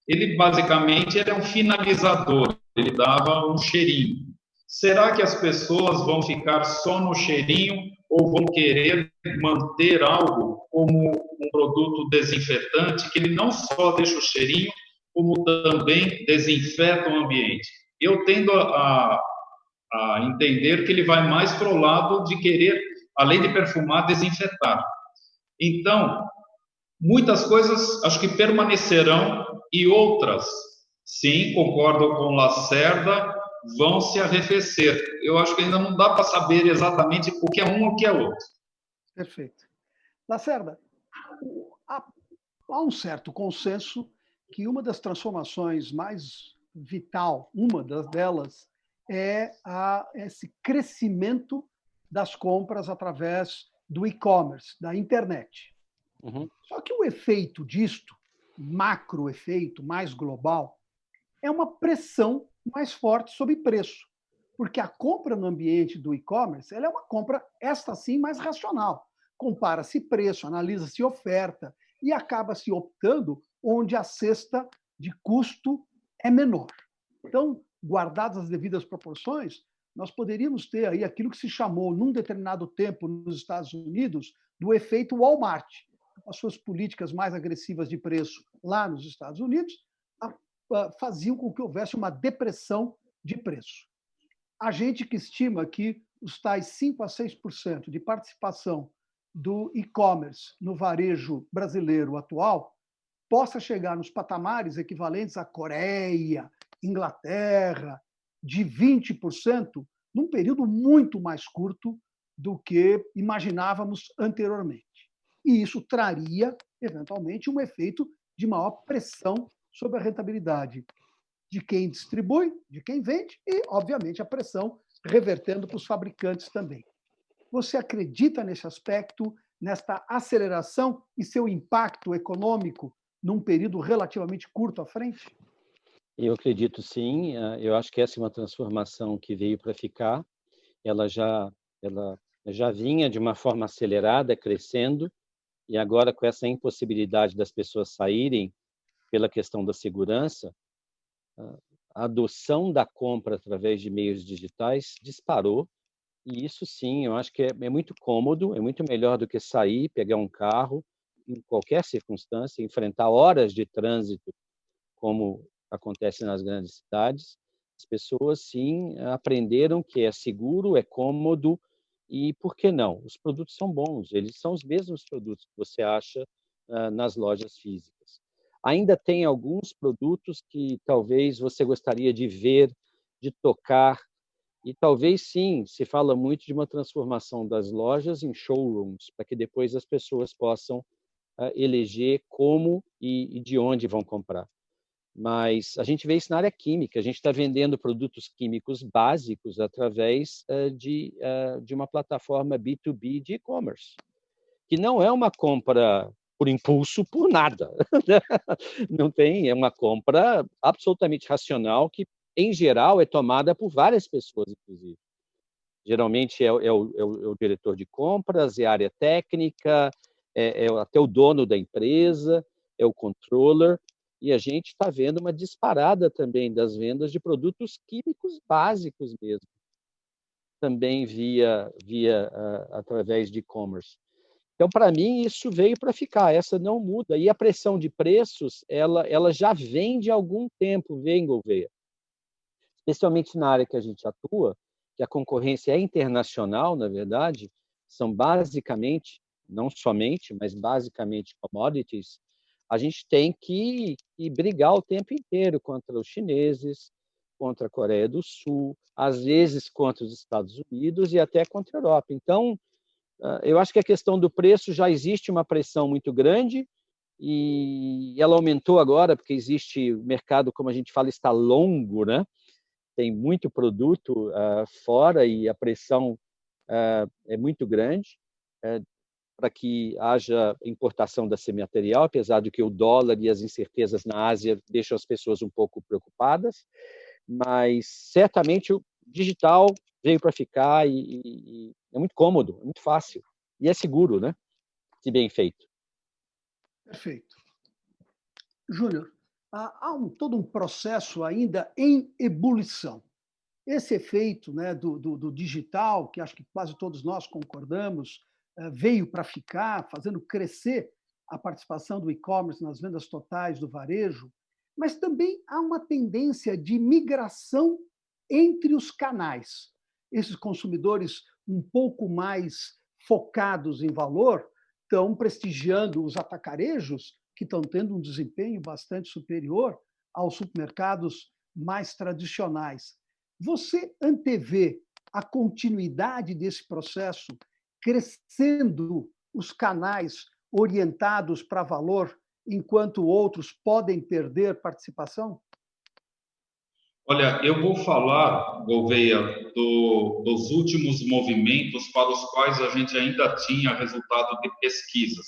Ele, basicamente, era um finalizador, ele dava um cheirinho. Será que as pessoas vão ficar só no cheirinho ou vão querer manter algo como um produto desinfetante, que ele não só deixa o cheirinho, como também desinfeta o ambiente? Eu tendo a entender que ele vai mais para o lado de querer, além de perfumar, desinfetar. Então, muitas coisas acho que permanecerão e outras, sim, concordo com Lacerda, vão se arrefecer. Eu acho que ainda não dá para saber exatamente o que é um ou o que é outro. Perfeito. Lacerda, há um certo consenso que uma das transformações mais vital, uma delas, é esse crescimento das compras através do e-commerce, da internet. Uhum. Só que o efeito disto, macro efeito mais global, é uma pressão mais forte sobre preço, porque a compra no ambiente do e-commerce ela é uma compra, esta sim, mais racional. Compara-se preço, analisa-se oferta e acaba-se optando onde a cesta de custo é menor. Então, guardadas as devidas proporções, nós poderíamos ter aí aquilo que se chamou, num determinado tempo, nos Estados Unidos, do efeito Walmart. As suas políticas mais agressivas de preço lá nos Estados Unidos faziam com que houvesse uma depressão de preço. A gente que estima que os tais 5% a 6% de participação do e-commerce no varejo brasileiro atual possa chegar nos patamares equivalentes à Coreia, Inglaterra, de 20%, num período muito mais curto do que imaginávamos anteriormente. E isso traria, eventualmente, um efeito de maior pressão sobre a rentabilidade de quem distribui, de quem vende e, obviamente, a pressão revertendo para os fabricantes também. Você acredita nesse aspecto, nesta aceleração e seu impacto econômico num período relativamente curto à frente? Eu acredito sim. Eu acho que essa é uma transformação que veio para ficar. Ela já vinha de uma forma acelerada, crescendo, e agora com essa impossibilidade das pessoas saírem pela questão da segurança, a adoção da compra através de meios digitais disparou. E isso sim, eu acho que é muito cômodo, é muito melhor do que sair, pegar um carro, em qualquer circunstância, enfrentar horas de trânsito, como acontece nas grandes cidades. As pessoas, sim, aprenderam que é seguro, é cômodo e, por que não? Os produtos são bons, eles são os mesmos produtos que você acha nas lojas físicas. Ainda tem alguns produtos que talvez você gostaria de ver, de tocar, e talvez sim, se fala muito de uma transformação das lojas em showrooms, para que depois as pessoas possam eleger como e de onde vão comprar. Mas a gente vê isso na área química, a gente está vendendo produtos químicos básicos através de uma plataforma B2B de e-commerce, que não é uma compra por impulso, por nada. Não tem, é uma compra absolutamente racional que, em geral, é tomada por várias pessoas, inclusive. Geralmente é o diretor de compras, é a área técnica, é até o dono da empresa, é o controller, e a gente está vendo uma disparada também das vendas de produtos químicos básicos mesmo, também através de e-commerce. Então, para mim, isso veio para ficar, essa não muda. E a pressão de preços, ela já vem de algum tempo, Gouveia. Especialmente na área que a gente atua, que a concorrência é internacional, na verdade, são basicamente não somente, mas basicamente commodities, a gente tem que brigar o tempo inteiro contra os chineses, contra a Coreia do Sul, às vezes contra os Estados Unidos e até contra a Europa. Então, eu acho que a questão do preço já existe uma pressão muito grande e ela aumentou agora porque existe o mercado, como a gente fala, está longo, né? Tem muito produto fora e a pressão é muito grande para que haja importação da semimaterial, apesar de que o dólar e as incertezas na Ásia deixam as pessoas um pouco preocupadas, mas certamente o digital veio para ficar e é muito cômodo, é muito fácil e é seguro, né? Se bem feito. Perfeito. Júnior, há todo um processo ainda em ebulição. Esse efeito, né, do digital, que acho que quase todos nós concordamos, veio para ficar, fazendo crescer a participação do e-commerce nas vendas totais do varejo, mas também há uma tendência de migração entre os canais. Esses consumidores um pouco mais focados em valor estão prestigiando os atacarejos, que estão tendo um desempenho bastante superior aos supermercados mais tradicionais. Você antevê a continuidade desse processo, crescendo os canais orientados para valor, enquanto outros podem perder participação? Olha, eu vou falar, Gouveia, dos últimos movimentos para os quais a gente ainda tinha resultado de pesquisas.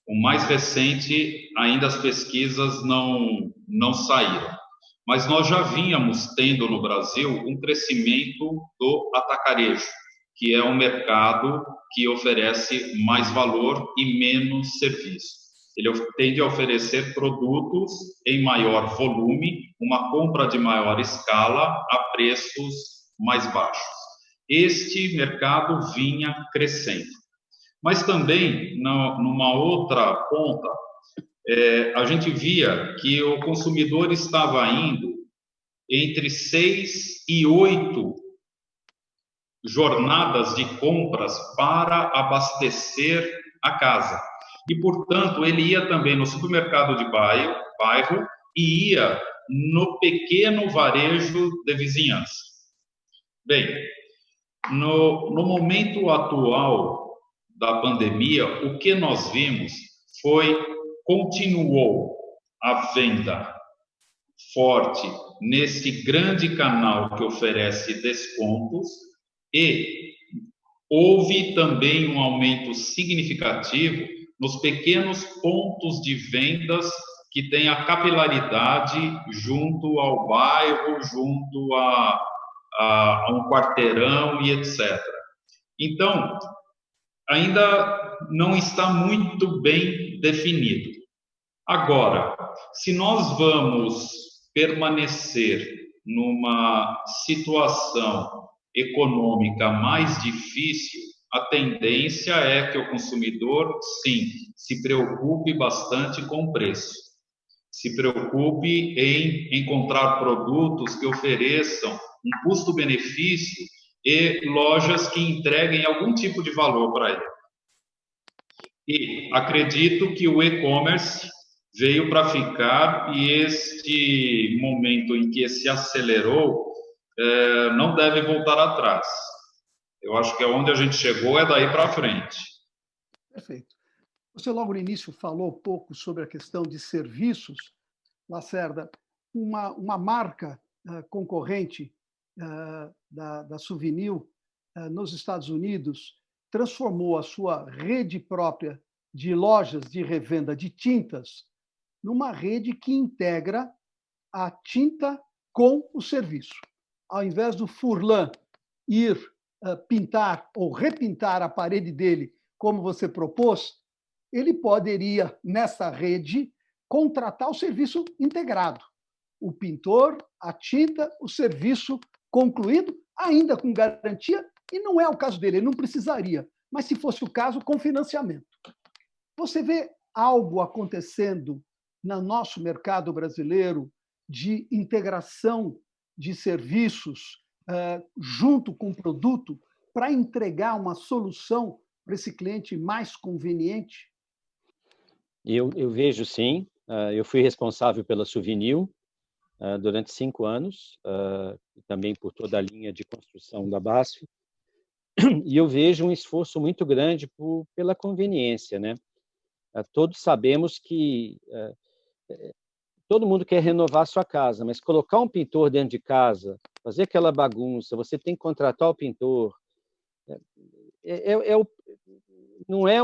O mais recente, ainda as pesquisas não saíram. Mas nós já vínhamos tendo no Brasil um crescimento do atacarejo, que é um mercado que oferece mais valor e menos serviço. Ele tende a oferecer produtos em maior volume, uma compra de maior escala a preços mais baixos. Este mercado vinha crescendo. Mas também, numa outra ponta, a gente via que o consumidor estava indo entre 6 e 8 jornadas de compras para abastecer a casa. E, portanto, ele ia também no supermercado de bairro e ia no pequeno varejo de vizinhança. Bem, no momento atual da pandemia, o que nós vimos continuou a venda forte nesse grande canal que oferece descontos e houve também um aumento significativo nos pequenos pontos de vendas que têm a capilaridade junto ao bairro, junto a um quarteirão e etc. Então, ainda não está muito bem definido. Agora, se nós vamos permanecer numa situação econômica mais difícil, a tendência é que o consumidor, sim, se preocupe bastante com o preço. Se preocupe em encontrar produtos que ofereçam um custo-benefício e lojas que entreguem algum tipo de valor para ele. E acredito que o e-commerce veio para ficar e este momento em que se acelerou não deve voltar atrás. Eu acho que onde a gente chegou é daí para frente. Perfeito. Você logo no início falou um pouco sobre a questão de serviços. Lacerda, uma marca concorrente da Souvenir nos Estados Unidos transformou a sua rede própria de lojas de revenda de tintas numa rede que integra a tinta com o serviço. Ao invés do Furlan ir pintar ou repintar a parede dele, como você propôs, ele poderia, nessa rede, contratar o serviço integrado. O pintor, a tinta, o serviço concluído, ainda com garantia, e não é o caso dele, ele não precisaria, mas se fosse o caso, com financiamento. Você vê algo acontecendo no nosso mercado brasileiro de integração de serviços junto com o produto para entregar uma solução para esse cliente mais conveniente? Eu vejo sim. Eu fui responsável pela Suvinil durante 5 anos, e também por toda a linha de construção da BASF. E eu vejo um esforço muito grande pela conveniência, né? Todos sabemos que todo mundo quer renovar a sua casa, mas colocar um pintor dentro de casa, fazer aquela bagunça, você tem que contratar o pintor. Não é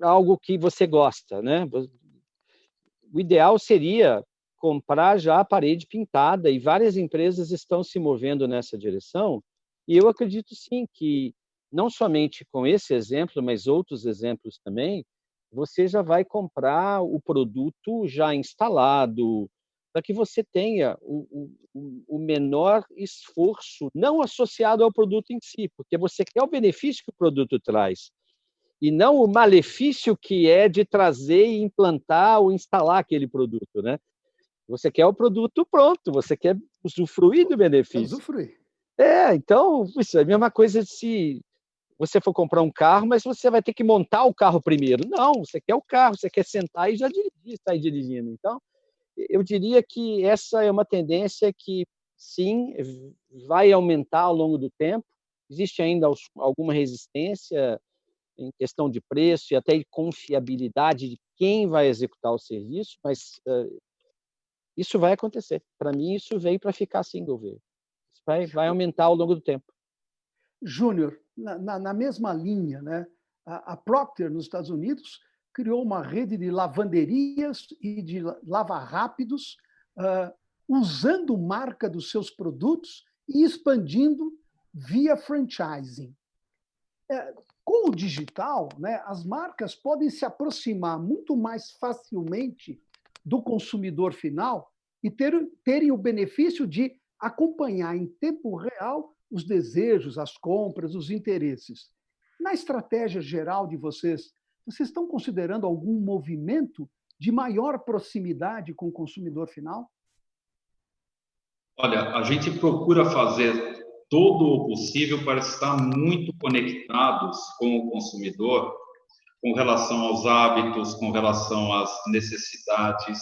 algo que você gosta, né? O ideal seria comprar já a parede pintada, e várias empresas estão se movendo nessa direção. E eu acredito sim que, não somente com esse exemplo, mas outros exemplos também, você já vai comprar o produto já instalado, para que você tenha o menor esforço, não associado ao produto em si, porque você quer o benefício que o produto traz, e não o malefício que é de trazer e implantar ou instalar aquele produto, né? Você quer o produto pronto, você quer usufruir do benefício. Usufruir. Então, isso é a mesma coisa se você for comprar um carro, mas você vai ter que montar o carro primeiro. Não, você quer o carro, você quer sentar e já dirigir, sair dirigindo. Então, eu diria que essa é uma tendência que, sim, vai aumentar ao longo do tempo. Existe ainda alguma resistência em questão de preço e até de confiabilidade de quem vai executar o serviço, mas isso vai acontecer. Para mim, isso veio para ficar assim, Gouveia. Isso vai aumentar ao longo do tempo. Júnior, na mesma linha, né? A Procter, nos Estados Unidos, criou uma rede de lavanderias e de lava-rápidos, usando marca dos seus produtos e expandindo via franchising. Com o digital, né, as marcas podem se aproximar muito mais facilmente do consumidor final e terem o benefício de acompanhar em tempo real os desejos, as compras, os interesses. Na estratégia geral de vocês estão considerando algum movimento de maior proximidade com o consumidor final? Olha, a gente procura fazer todo o possível para estar muito conectados com o consumidor, com relação aos hábitos, com relação às necessidades,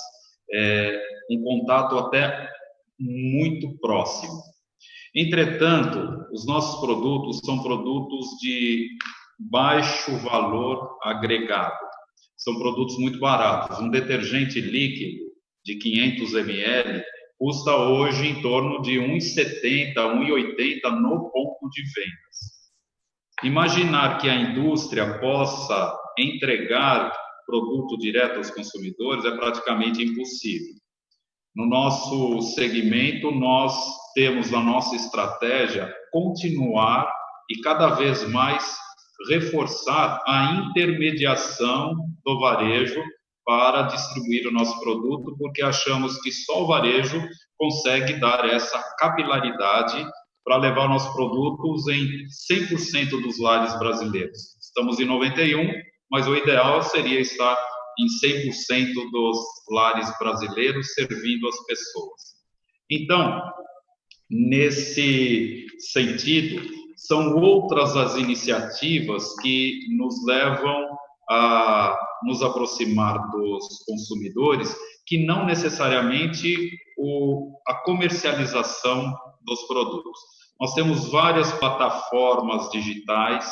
um contato até muito próximo. Entretanto, os nossos produtos são produtos de baixo valor agregado. São produtos muito baratos. Um detergente líquido de 500 ml custa hoje em torno de R$ 1,70, R$ 1,80 no ponto de vendas. Imaginar que a indústria possa entregar produto direto aos consumidores é praticamente impossível. No nosso segmento, nós temos a nossa estratégia continuar e cada vez mais reforçar a intermediação do varejo para distribuir o nosso produto, porque achamos que só o varejo consegue dar essa capilaridade para levar nossos produtos em 100% dos lares brasileiros. Estamos em 91%, mas o ideal seria estar em 100% dos lares brasileiros servindo as pessoas. Então, nesse sentido, são outras as iniciativas que nos levam a nos aproximar dos consumidores, que não necessariamente a comercialização dos produtos. Nós temos várias plataformas digitais,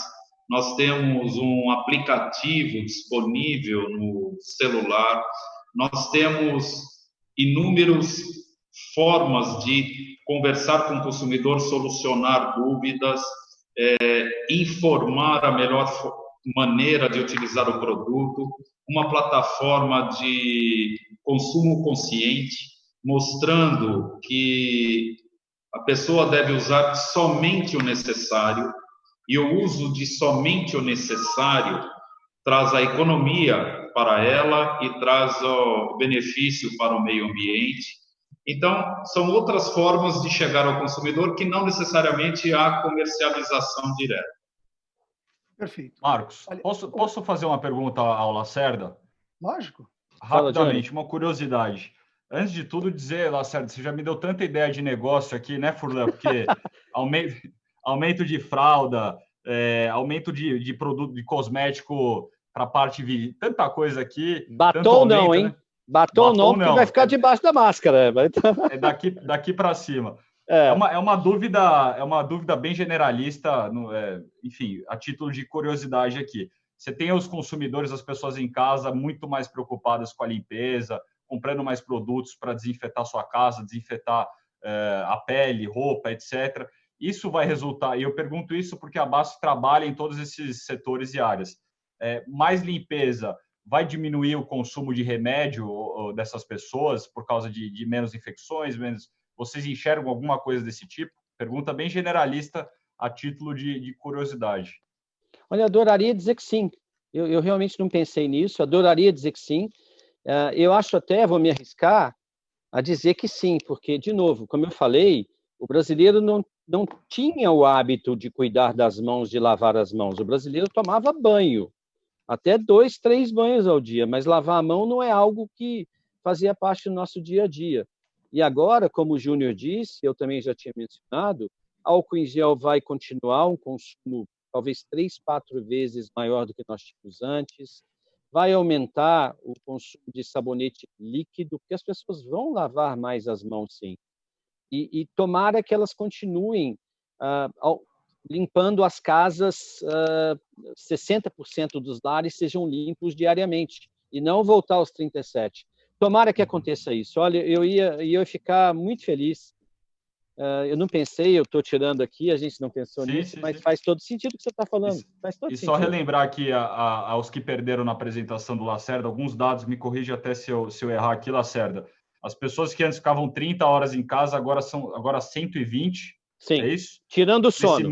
nós temos um aplicativo disponível no celular, nós temos inúmeras formas de conversar com o consumidor, solucionar dúvidas, informar a melhor maneira de utilizar o produto, uma plataforma de consumo consciente, mostrando que a pessoa deve usar somente o necessário, e o uso de somente o necessário traz a economia para ela e traz o benefício para o meio ambiente. Então, são outras formas de chegar ao consumidor que não necessariamente há comercialização direta. Perfeito. Marcos, posso fazer uma pergunta ao Lacerda? Lógico. Rapidamente, uma curiosidade. Antes de tudo, dizer, Lacerda, você já me deu tanta ideia de negócio aqui, né, Furlan? Porque aumento de fralda, aumento de produto, de cosmético para a parte... Tanta coisa aqui. Batom aumento, não, hein? né? Batom não, porque vai ficar debaixo da máscara. É daqui para cima. É. É uma dúvida bem generalista, enfim, a título de curiosidade aqui. Você tem os consumidores, as pessoas em casa, muito mais preocupadas com a limpeza, comprando mais produtos para desinfetar sua casa, desinfetar a pele, roupa, etc. Isso vai resultar, e eu pergunto isso porque a BASF trabalha em todos esses setores e áreas. Mais limpeza vai diminuir o consumo de remédio dessas pessoas por causa de menos infecções, menos... Vocês enxergam alguma coisa desse tipo? Pergunta bem generalista a título de curiosidade. Olha, adoraria dizer que sim. Eu realmente não pensei nisso, adoraria dizer que sim. Eu acho até, vou me arriscar a dizer que sim, porque, de novo, como eu falei, o brasileiro não tinha o hábito de cuidar das mãos, de lavar as mãos. O brasileiro tomava banho, até 2, 3 banhos ao dia, mas lavar a mão não é algo que fazia parte do nosso dia a dia. E agora, como o Júnior disse, eu também já tinha mencionado, álcool em gel vai continuar um consumo talvez 3, 4 vezes maior do que nós tínhamos antes, vai aumentar o consumo de sabonete líquido, porque as pessoas vão lavar mais as mãos, sim. E tomara que elas continuem limpando as casas, 60% dos lares sejam limpos diariamente, e não voltar aos 37%. Tomara que aconteça isso. Olha, eu ia ficar muito feliz. Eu não pensei, eu estou tirando aqui, a gente não pensou nisso, mas faz todo sentido o que você está falando. Faz todo sentido. Só relembrar aqui aos que perderam na apresentação do Lacerda, alguns dados, me corrija até se eu errar aqui, Lacerda. As pessoas que antes ficavam 30 horas em casa, agora são 120, sim, é isso? Tirando o sono.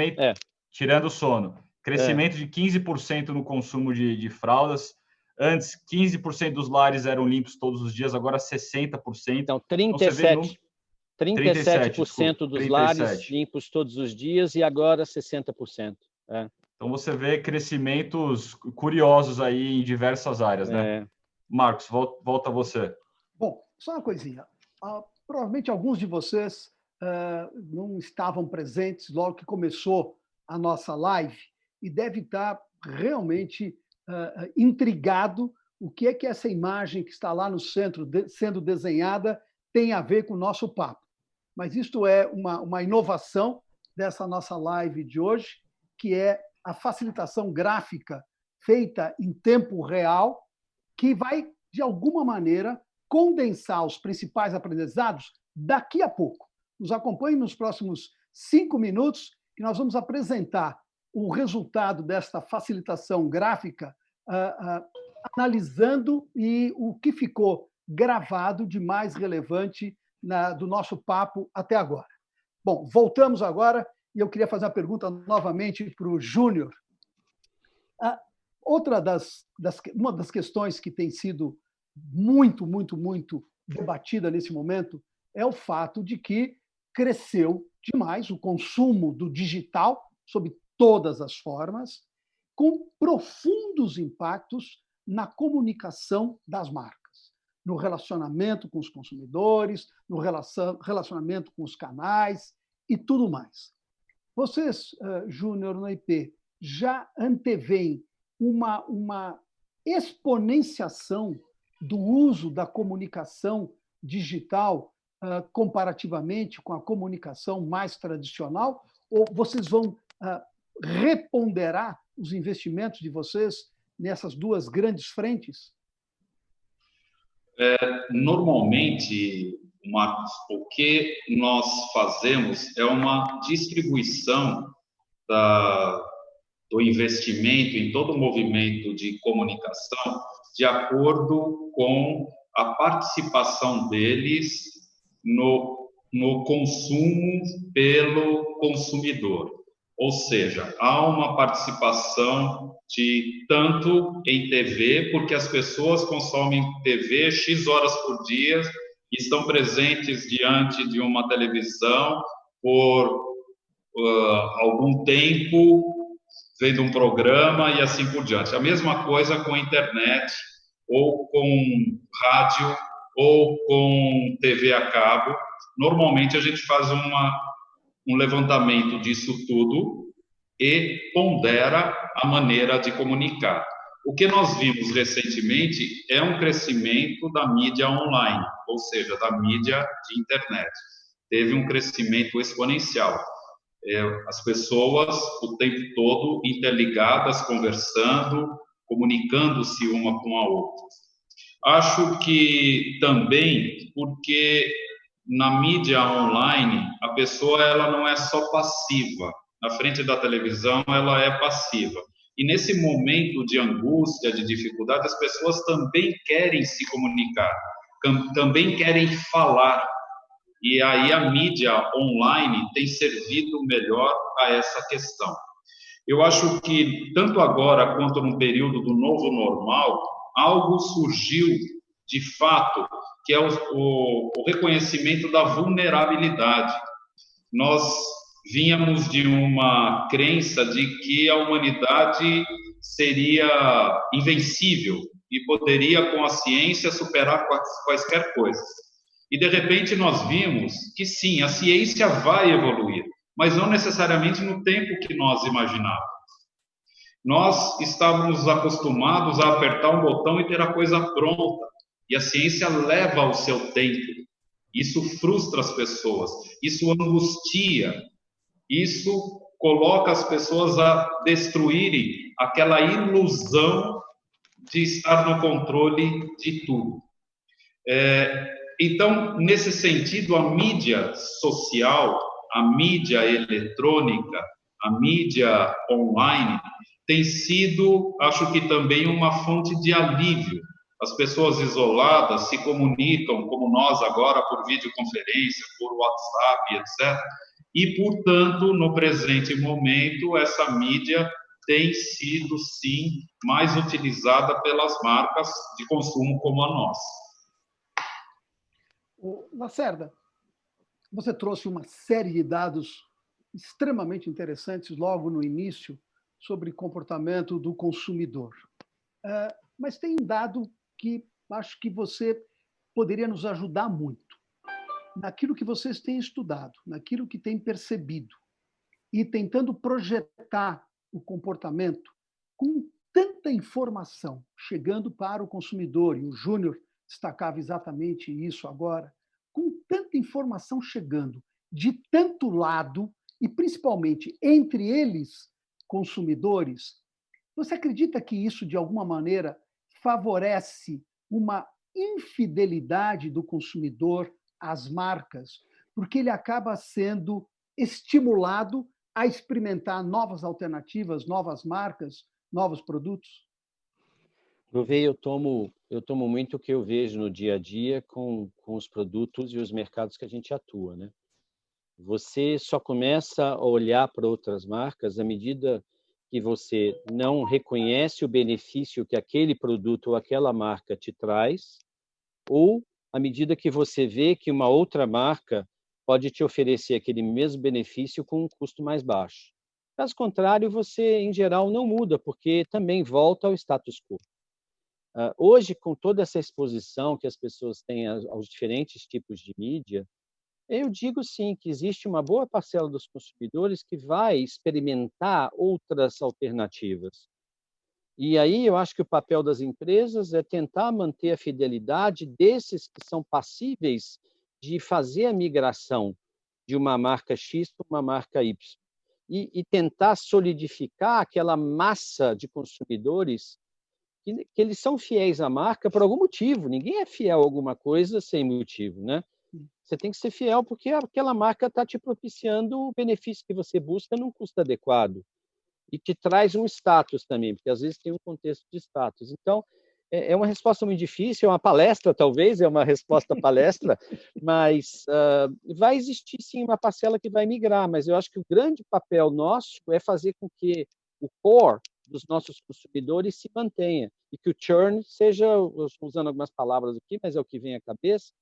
Tirando o sono. Crescimento de 15% no consumo de fraldas. Antes, 15% dos lares eram limpos todos os dias, agora 60%. Então, 37%. 37% dos 37. lares limpos todos os dias e agora 60%. Então, você vê crescimentos curiosos aí em diversas áreas, né? Marcos, volta a você. Bom, só uma coisinha. Provavelmente alguns de vocês não estavam presentes logo que começou a nossa live e deve estar realmente intrigado o que é que essa imagem que está lá no centro sendo desenhada tem a ver com o nosso papo. Mas isto é uma inovação dessa nossa live de hoje, que é a facilitação gráfica feita em tempo real, que vai, de alguma maneira, condensar os principais aprendizados daqui a pouco. Nos acompanhe nos próximos 5 minutos, que nós vamos apresentar o resultado desta facilitação gráfica, analisando o que ficou gravado de mais relevante do nosso papo até agora. Bom, voltamos agora e eu queria fazer uma pergunta novamente para o Júnior. Uma das questões que tem sido muito, muito, muito debatida nesse momento é o fato de que cresceu demais o consumo do digital, sob todas as formas, com profundos impactos na comunicação das marcas, no relacionamento com os consumidores, no relacionamento com os canais e tudo mais. Vocês, Júnior, no IP, já anteveem uma exponenciação do uso da comunicação digital comparativamente com a comunicação mais tradicional? Ou vocês vão reponderar os investimentos de vocês nessas duas grandes frentes? Normalmente, Marcos, o que nós fazemos é uma distribuição do investimento em todo o movimento de comunicação de acordo com a participação deles no consumo pelo consumidor. Ou seja, há uma participação de tanto em TV, porque as pessoas consomem TV X horas por dia e estão presentes diante de uma televisão por algum tempo, vendo um programa e assim por diante. A mesma coisa com a internet, ou com rádio, ou com TV a cabo. Normalmente a gente faz um levantamento disso tudo e pondera a maneira de comunicar. O que nós vimos recentemente é um crescimento da mídia online, ou seja, da mídia de internet. Teve um crescimento exponencial. As pessoas o tempo todo interligadas, conversando, comunicando-se uma com a outra. Acho que também porque na mídia online a pessoa ela não é só passiva. Na frente da televisão ela é passiva. E nesse momento de angústia, de dificuldade, as pessoas também querem se comunicar, também querem falar. E aí a mídia online tem servido melhor a essa questão. Eu acho que, tanto agora quanto no período do novo normal, algo surgiu, de fato, que é o reconhecimento da vulnerabilidade. Nós vínhamos de uma crença de que a humanidade seria invencível e poderia, com a ciência, superar quaisquer coisas. E, de repente, nós vimos que, sim, a ciência vai evoluir, mas não necessariamente no tempo que nós imaginávamos. Nós estávamos acostumados a apertar um botão e ter a coisa pronta, e a ciência leva o seu tempo. Isso frustra as pessoas, isso angustia, isso coloca as pessoas a destruírem aquela ilusão de estar no controle de tudo. Então, nesse sentido, a mídia social, a mídia eletrônica, a mídia online tem sido, acho que também, uma fonte de alívio. As pessoas isoladas se comunicam, como nós agora, por videoconferência, por WhatsApp, etc. E, portanto, no presente momento, essa mídia tem sido, sim, mais utilizada pelas marcas de consumo como a nossa. Lacerda, você trouxe uma série de dados extremamente interessantes logo no início sobre comportamento do consumidor. Mas tem um dado que acho que você poderia nos ajudar muito. Naquilo que vocês têm estudado, naquilo que têm percebido, e tentando projetar o comportamento com tanta informação chegando para o consumidor, e o Júnior destacava exatamente isso agora, com tanta informação chegando de tanto lado, e principalmente entre eles, consumidores, você acredita que isso, de alguma maneira, favorece uma infidelidade do consumidor às marcas, porque ele acaba sendo estimulado a experimentar novas alternativas, novas marcas, novos produtos? Gouveia, eu tomo muito o que eu vejo no dia a dia com os produtos e os mercados que a gente atua, né? Você só começa a olhar para outras marcas à medida que você não reconhece o benefício que aquele produto ou aquela marca te traz, ou à medida que você vê que uma outra marca pode te oferecer aquele mesmo benefício com um custo mais baixo. Caso contrário, você, em geral, não muda, porque também volta ao status quo. Hoje, com toda essa exposição que as pessoas têm aos diferentes tipos de mídia, eu digo sim que existe uma boa parcela dos consumidores que vai experimentar outras alternativas. E aí eu acho que o papel das empresas é tentar manter a fidelidade desses que são passíveis de fazer a migração de uma marca X para uma marca Y. E tentar solidificar aquela massa de consumidores que eles são fiéis à marca por algum motivo. Ninguém é fiel a alguma coisa sem motivo, né? Você tem que ser fiel porque aquela marca está te propiciando o benefício que você busca num custo adequado e te traz um status também, porque às vezes tem um contexto de status. Então, é uma resposta muito difícil, é uma palestra, talvez, é uma resposta palestra, mas vai existir, sim, uma parcela que vai migrar, mas eu acho que o grande papel nosso é fazer com que o core dos nossos consumidores se mantenha e que o churn seja, eu estou usando algumas palavras aqui, mas é o que vem à cabeça,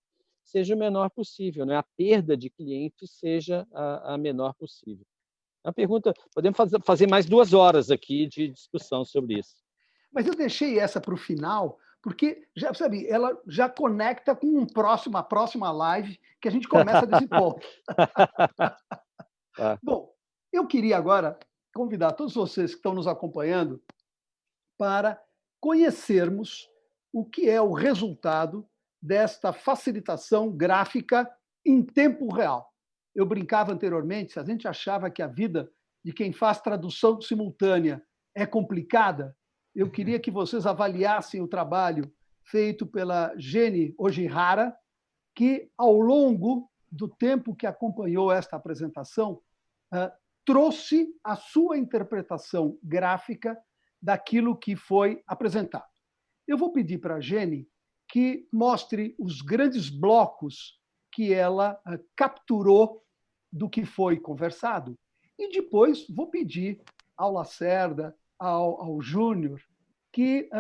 seja o menor possível, né? A perda de clientes seja a menor possível. A pergunta, podemos fazer mais 2 horas aqui de discussão sobre isso. Mas eu deixei essa para o final, porque já sabe, ela já conecta com a próxima live que a gente começa desse ponto. Bom, eu queria agora convidar todos vocês que estão nos acompanhando para conhecermos o que é o resultado desta facilitação gráfica em tempo real. Eu brincava anteriormente, se a gente achava que a vida de quem faz tradução simultânea é complicada, eu queria que vocês avaliassem o trabalho feito pela Gene Ojihara, que, ao longo do tempo que acompanhou esta apresentação, trouxe a sua interpretação gráfica daquilo que foi apresentado. Eu vou pedir para a Gene que mostre os grandes blocos que ela capturou do que foi conversado. E depois vou pedir ao Lacerda, ao Júnior, que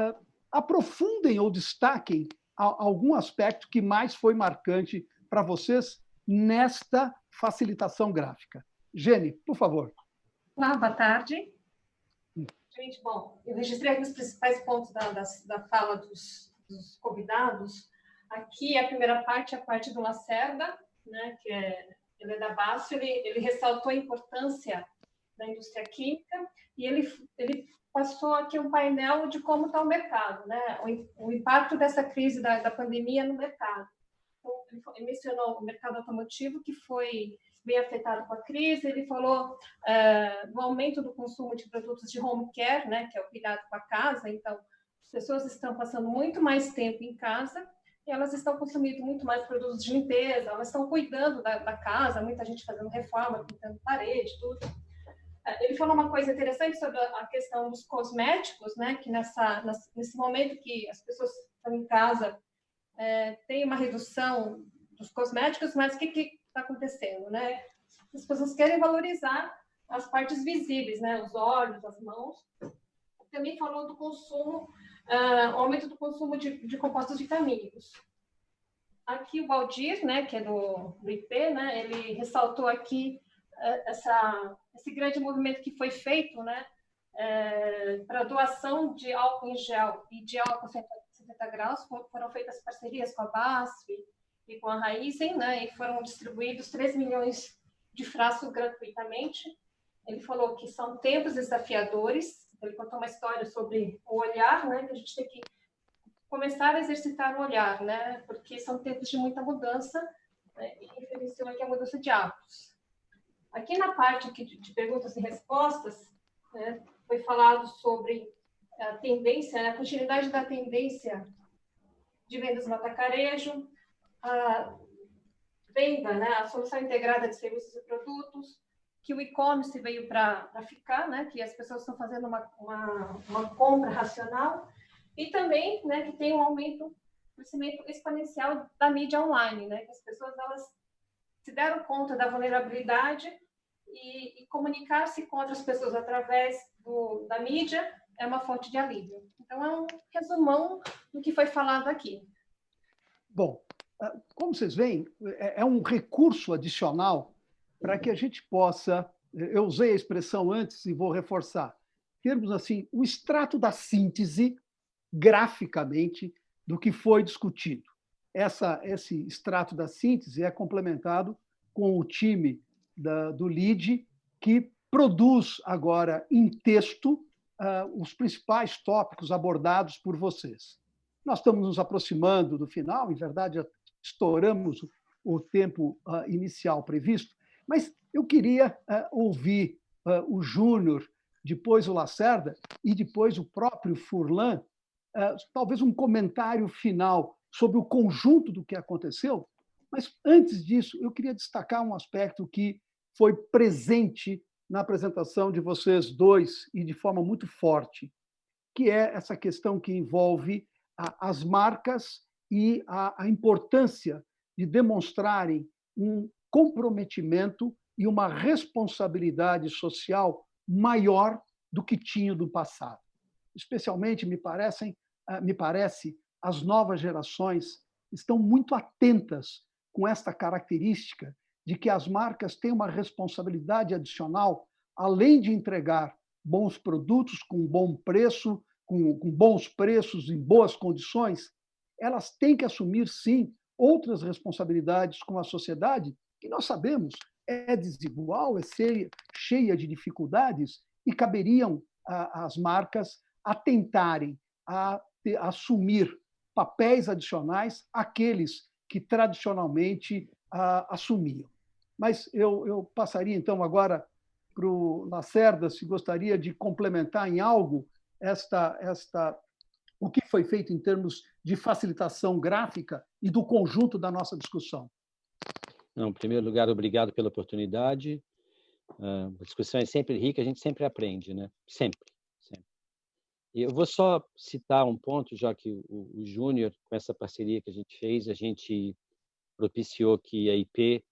aprofundem ou destaquem algum aspecto que mais foi marcante para vocês nesta facilitação gráfica. Gene, por favor. Olá, boa tarde. Gente, bom, eu registrei aqui os principais pontos da fala dos convidados. Aqui, a primeira parte é a parte do Lacerda, né, que ele é da BASF, ele ressaltou a importância da indústria química e ele passou aqui um painel de como está o mercado, né, o impacto dessa crise da pandemia no mercado. Então, ele mencionou o mercado automotivo, que foi bem afetado com a crise. Ele falou do aumento do consumo de produtos de home care, né, que é o cuidado com a casa. Então, as pessoas estão passando muito mais tempo em casa e elas estão consumindo muito mais produtos de limpeza, elas estão cuidando da casa, muita gente fazendo reforma, pintando parede, tudo. Ele falou uma coisa interessante sobre a questão dos cosméticos, né, que nesse momento que as pessoas estão em casa, tem uma redução dos cosméticos, mas o que está acontecendo, né? As pessoas querem valorizar as partes visíveis, né? Os olhos, as mãos. Também falou do consumo, o aumento do consumo de compostos vitamínicos. Aqui o Valdir, né, que é do IP, né, ele ressaltou aqui esse grande movimento que foi feito, né, para doação de álcool em gel e de álcool 70 graus. Foram feitas parcerias com a BASF e com a Raizen, né, e foram distribuídos 3 milhões de frascos gratuitamente. Ele falou que são tempos desafiadores. Ele contou uma história sobre o olhar, né, que a gente tem que começar a exercitar o olhar, né, porque são tempos de muita mudança, né, e referenciou aqui a mudança de hábitos. Aqui na parte aqui de perguntas e respostas, né, foi falado sobre a tendência, né, a continuidade da tendência de vendas no atacarejo, a venda, né, a solução integrada de serviços e produtos, que o e-commerce veio para ficar, né, que as pessoas estão fazendo uma compra racional, e também, né, que tem um crescimento exponencial da mídia online, né, que as pessoas elas se deram conta da vulnerabilidade e comunicar-se com outras pessoas através da mídia é uma fonte de alívio. Então, é um resumão do que foi falado aqui. Bom, como vocês veem, é um recurso adicional para que a gente possa, eu usei a expressão antes e vou reforçar, termos assim, o extrato da síntese, graficamente, do que foi discutido. Esse extrato da síntese é complementado com o time do LEAD, que produz agora em texto os principais tópicos abordados por vocês. Nós estamos nos aproximando do final, em verdade, já estouramos o tempo inicial previsto, mas eu queria ouvir o Júnior, depois o Lacerda e depois o próprio Furlan, talvez um comentário final sobre o conjunto do que aconteceu, mas antes disso eu queria destacar um aspecto que foi presente na apresentação de vocês dois e de forma muito forte, que é essa questão que envolve as marcas e a importância de demonstrarem um comprometimento e uma responsabilidade social maior do que tinham no passado. Especialmente, me parece, as novas gerações estão muito atentas com esta característica de que as marcas têm uma responsabilidade adicional, além de entregar bons produtos com bom preço, com bons preços, em boas condições, elas têm que assumir, sim, outras responsabilidades com a sociedade, que nós sabemos é desigual, é cheia de dificuldades e caberiam às marcas a tentarem a assumir papéis adicionais àqueles que tradicionalmente assumiam. Mas eu passaria, então, agora para o Lacerda, se gostaria de complementar em algo o que foi feito em termos de facilitação gráfica e do conjunto da nossa discussão. Não, em primeiro lugar, obrigado pela oportunidade. A discussão é sempre rica, a gente sempre aprende, né? Sempre. E eu vou só citar um ponto, já que o Júnior, com essa parceria que a gente fez, a gente propiciou que a IP,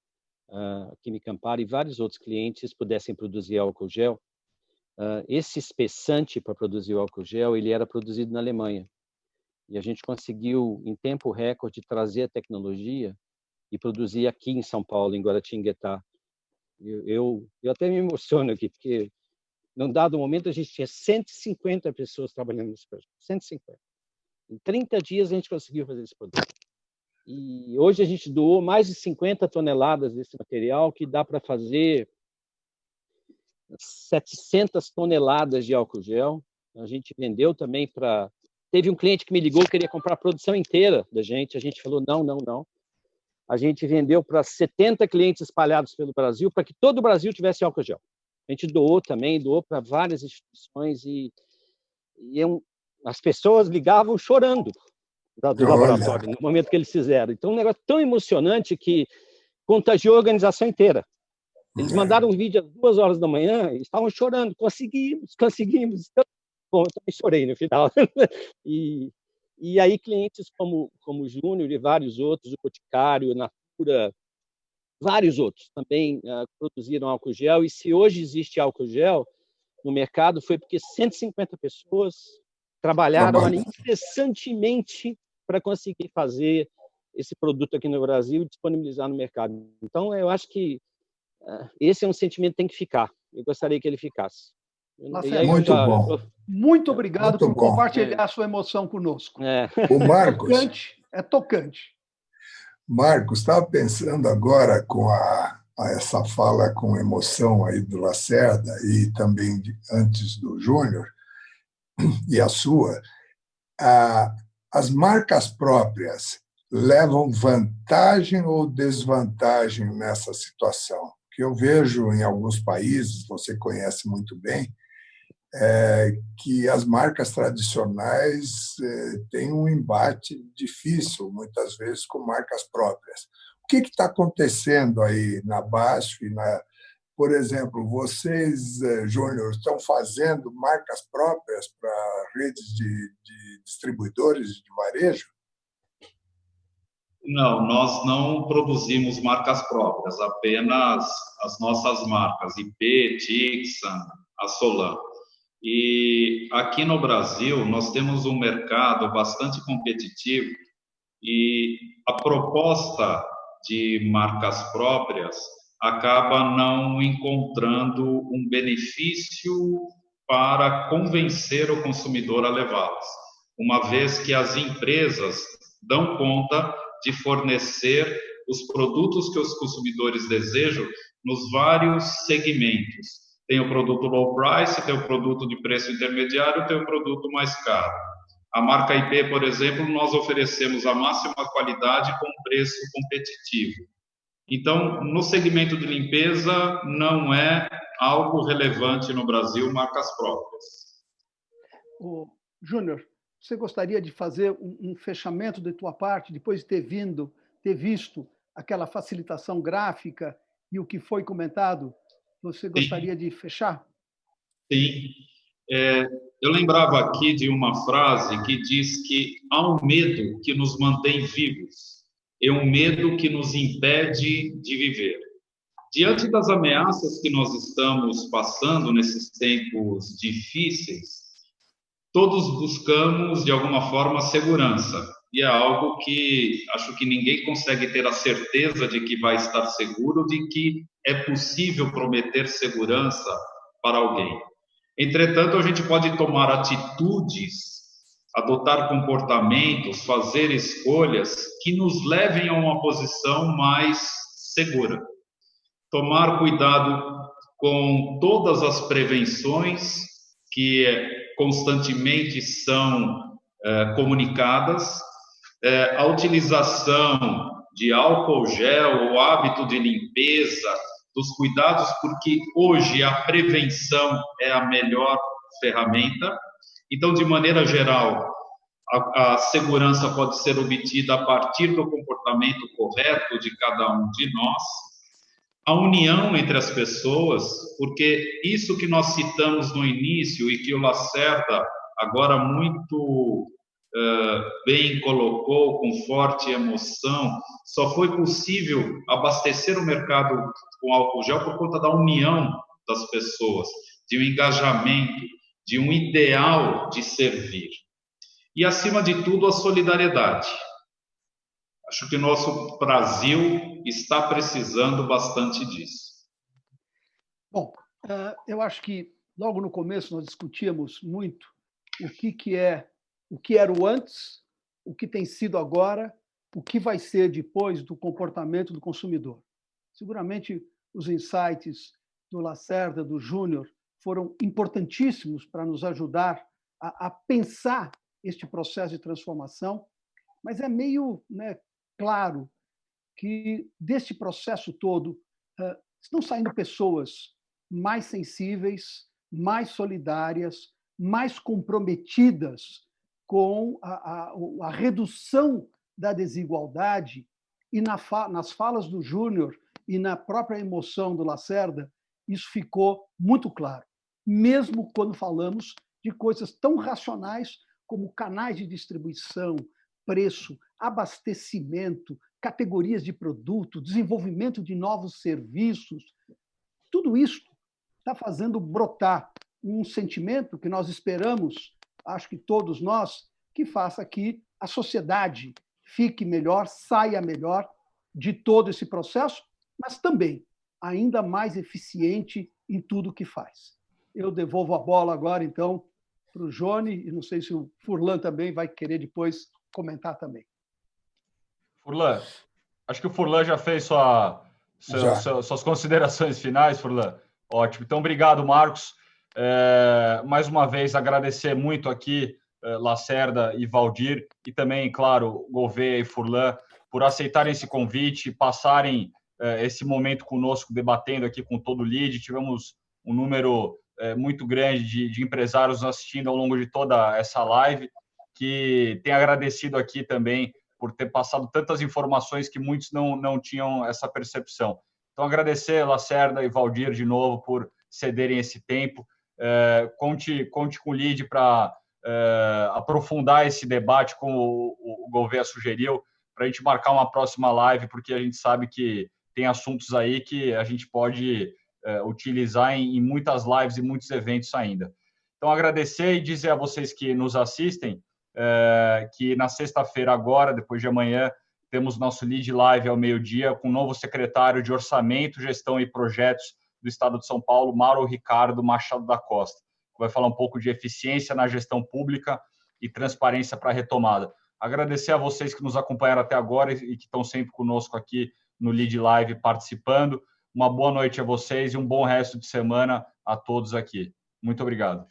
a Química Amparo e vários outros clientes pudessem produzir álcool gel. Esse espessante para produzir o álcool gel, ele era produzido na Alemanha. E a gente conseguiu, em tempo recorde, trazer a tecnologia e produzir aqui em São Paulo, em Guaratinguetá. Eu até me emociono aqui, porque num dado momento a gente tinha 150 pessoas trabalhando nesse projeto. 150. Em 30 dias a gente conseguiu fazer esse produto. E hoje a gente doou mais de 50 toneladas desse material, que dá para fazer 700 toneladas de álcool gel. A gente vendeu também para... Teve um cliente que me ligou, queria comprar a produção inteira da gente. A gente falou, não. A gente vendeu para 70 clientes espalhados pelo Brasil, para que todo o Brasil tivesse álcool gel. A gente doou para várias instituições as pessoas ligavam chorando do laboratório, no momento que eles fizeram. Então, um negócio tão emocionante que contagiou a organização inteira. Eles mandaram um vídeo às 2 horas da manhã e estavam chorando. Conseguimos. Bom, eu também chorei no final. E aí clientes como o Júnior e vários outros, o Boticário, Natura, vários outros também produziram álcool gel. E se hoje existe álcool gel no mercado, foi porque 150 pessoas trabalharam incessantemente para conseguir fazer esse produto aqui no Brasil e disponibilizar no mercado. Então, eu acho que esse é um sentimento que tem que ficar. Eu gostaria que ele ficasse. Muito bom. Muito obrigado por compartilhar a sua emoção conosco. O Marcos... É tocante. Marcos, estava pensando agora com essa fala com emoção aí do Lacerda e também antes do Júnior, e a sua, as marcas próprias levam vantagem ou desvantagem nessa situação? Que eu vejo em alguns países, você conhece muito bem, que as marcas tradicionais têm um embate difícil, muitas vezes, com marcas próprias. O que está acontecendo aí na BASF? Por exemplo, vocês, Júnior, estão fazendo marcas próprias para redes de distribuidores de varejo? Não, nós não produzimos marcas próprias, apenas as nossas marcas, IP, Tixan, a Solan. E aqui no Brasil, nós temos um mercado bastante competitivo e a proposta de marcas próprias acaba não encontrando um benefício para convencer o consumidor a levá-las, uma vez que as empresas dão conta de fornecer os produtos que os consumidores desejam nos vários segmentos. Tem o produto low price, tem o produto de preço intermediário, tem o produto mais caro. A marca IP, por exemplo, nós oferecemos a máxima qualidade com preço competitivo. Então, no segmento de limpeza, não é algo relevante no Brasil, marcas próprias. Júnior, você gostaria de fazer um fechamento da tua parte, depois de ter visto aquela facilitação gráfica e o que foi comentado? Você gostaria de fechar? Sim. Eu lembrava aqui de uma frase que diz que há um medo que nos mantém vivos, é um medo que nos impede de viver. Diante das ameaças que nós estamos passando nesses tempos difíceis, todos buscamos, de alguma forma, segurança. E é algo que acho que ninguém consegue ter a certeza de que vai estar seguro, de que é possível prometer segurança para alguém. Entretanto, a gente pode tomar atitudes, adotar comportamentos, fazer escolhas que nos levem a uma posição mais segura. Tomar cuidado com todas as prevenções que constantemente são comunicadas, a utilização de álcool gel, o hábito de limpeza, dos cuidados, porque hoje a prevenção é a melhor ferramenta. Então, de maneira geral, a segurança pode ser obtida a partir do comportamento correto de cada um de nós, a união entre as pessoas, porque isso que nós citamos no início e que o Lacerda agora muito bem colocou, com forte emoção, só foi possível abastecer o mercado com álcool gel por conta da união das pessoas, de um engajamento, de um ideal de servir. E, acima de tudo, a solidariedade. Acho que o nosso Brasil está precisando bastante disso. Bom, eu acho que logo no começo nós discutíamos muito o que era o antes, o que tem sido agora, o que vai ser depois do comportamento do consumidor. Seguramente os insights do Lacerda, do Júnior, foram importantíssimos para nos ajudar a pensar este processo de transformação, mas é meio claro que deste processo todo estão saindo pessoas mais sensíveis, mais solidárias, mais comprometidas com a redução da desigualdade, e nas falas do Júnior e na própria emoção do Lacerda, isso ficou muito claro, mesmo quando falamos de coisas tão racionais como canais de distribuição, preço, abastecimento, categorias de produto, desenvolvimento de novos serviços. Tudo isso está fazendo brotar um sentimento que nós esperamos, acho que todos nós, que faça que a sociedade fique melhor, saia melhor de todo esse processo, mas também ainda mais eficiente em tudo que faz. Eu devolvo a bola agora, então, para o Johnny, e não sei se o Furlan também vai querer depois comentar também. Furlan, acho que o Furlan já fez suas considerações finais, Furlan. Ótimo. Então, obrigado, Marcos. Mais uma vez, agradecer muito aqui Lacerda e Valdir, e também, claro, Gouveia e Furlan, por aceitarem esse convite, passarem esse momento conosco, debatendo aqui com todo o LEAD. Tivemos um número muito grande de empresários assistindo ao longo de toda essa live, que tem agradecido aqui também por ter passado tantas informações que muitos não tinham essa percepção. Então, agradecer Lacerda e Valdir de novo por cederem esse tempo. Conte com o LEAD para aprofundar esse debate, como o Gouveia sugeriu, para a gente marcar uma próxima live, porque a gente sabe que tem assuntos aí que a gente pode utilizar em muitas lives e muitos eventos ainda. Então, agradecer e dizer a vocês que nos assistem que na sexta-feira agora, depois de amanhã, temos nosso LEAD Live ao meio-dia com o novo secretário de Orçamento, Gestão e Projetos do Estado de São Paulo, Mauro Ricardo Machado da Costa, que vai falar um pouco de eficiência na gestão pública e transparência para a retomada. Agradecer a vocês que nos acompanharam até agora e que estão sempre conosco aqui no LEAD Live participando. Uma boa noite a vocês e um bom resto de semana a todos aqui. Muito obrigado.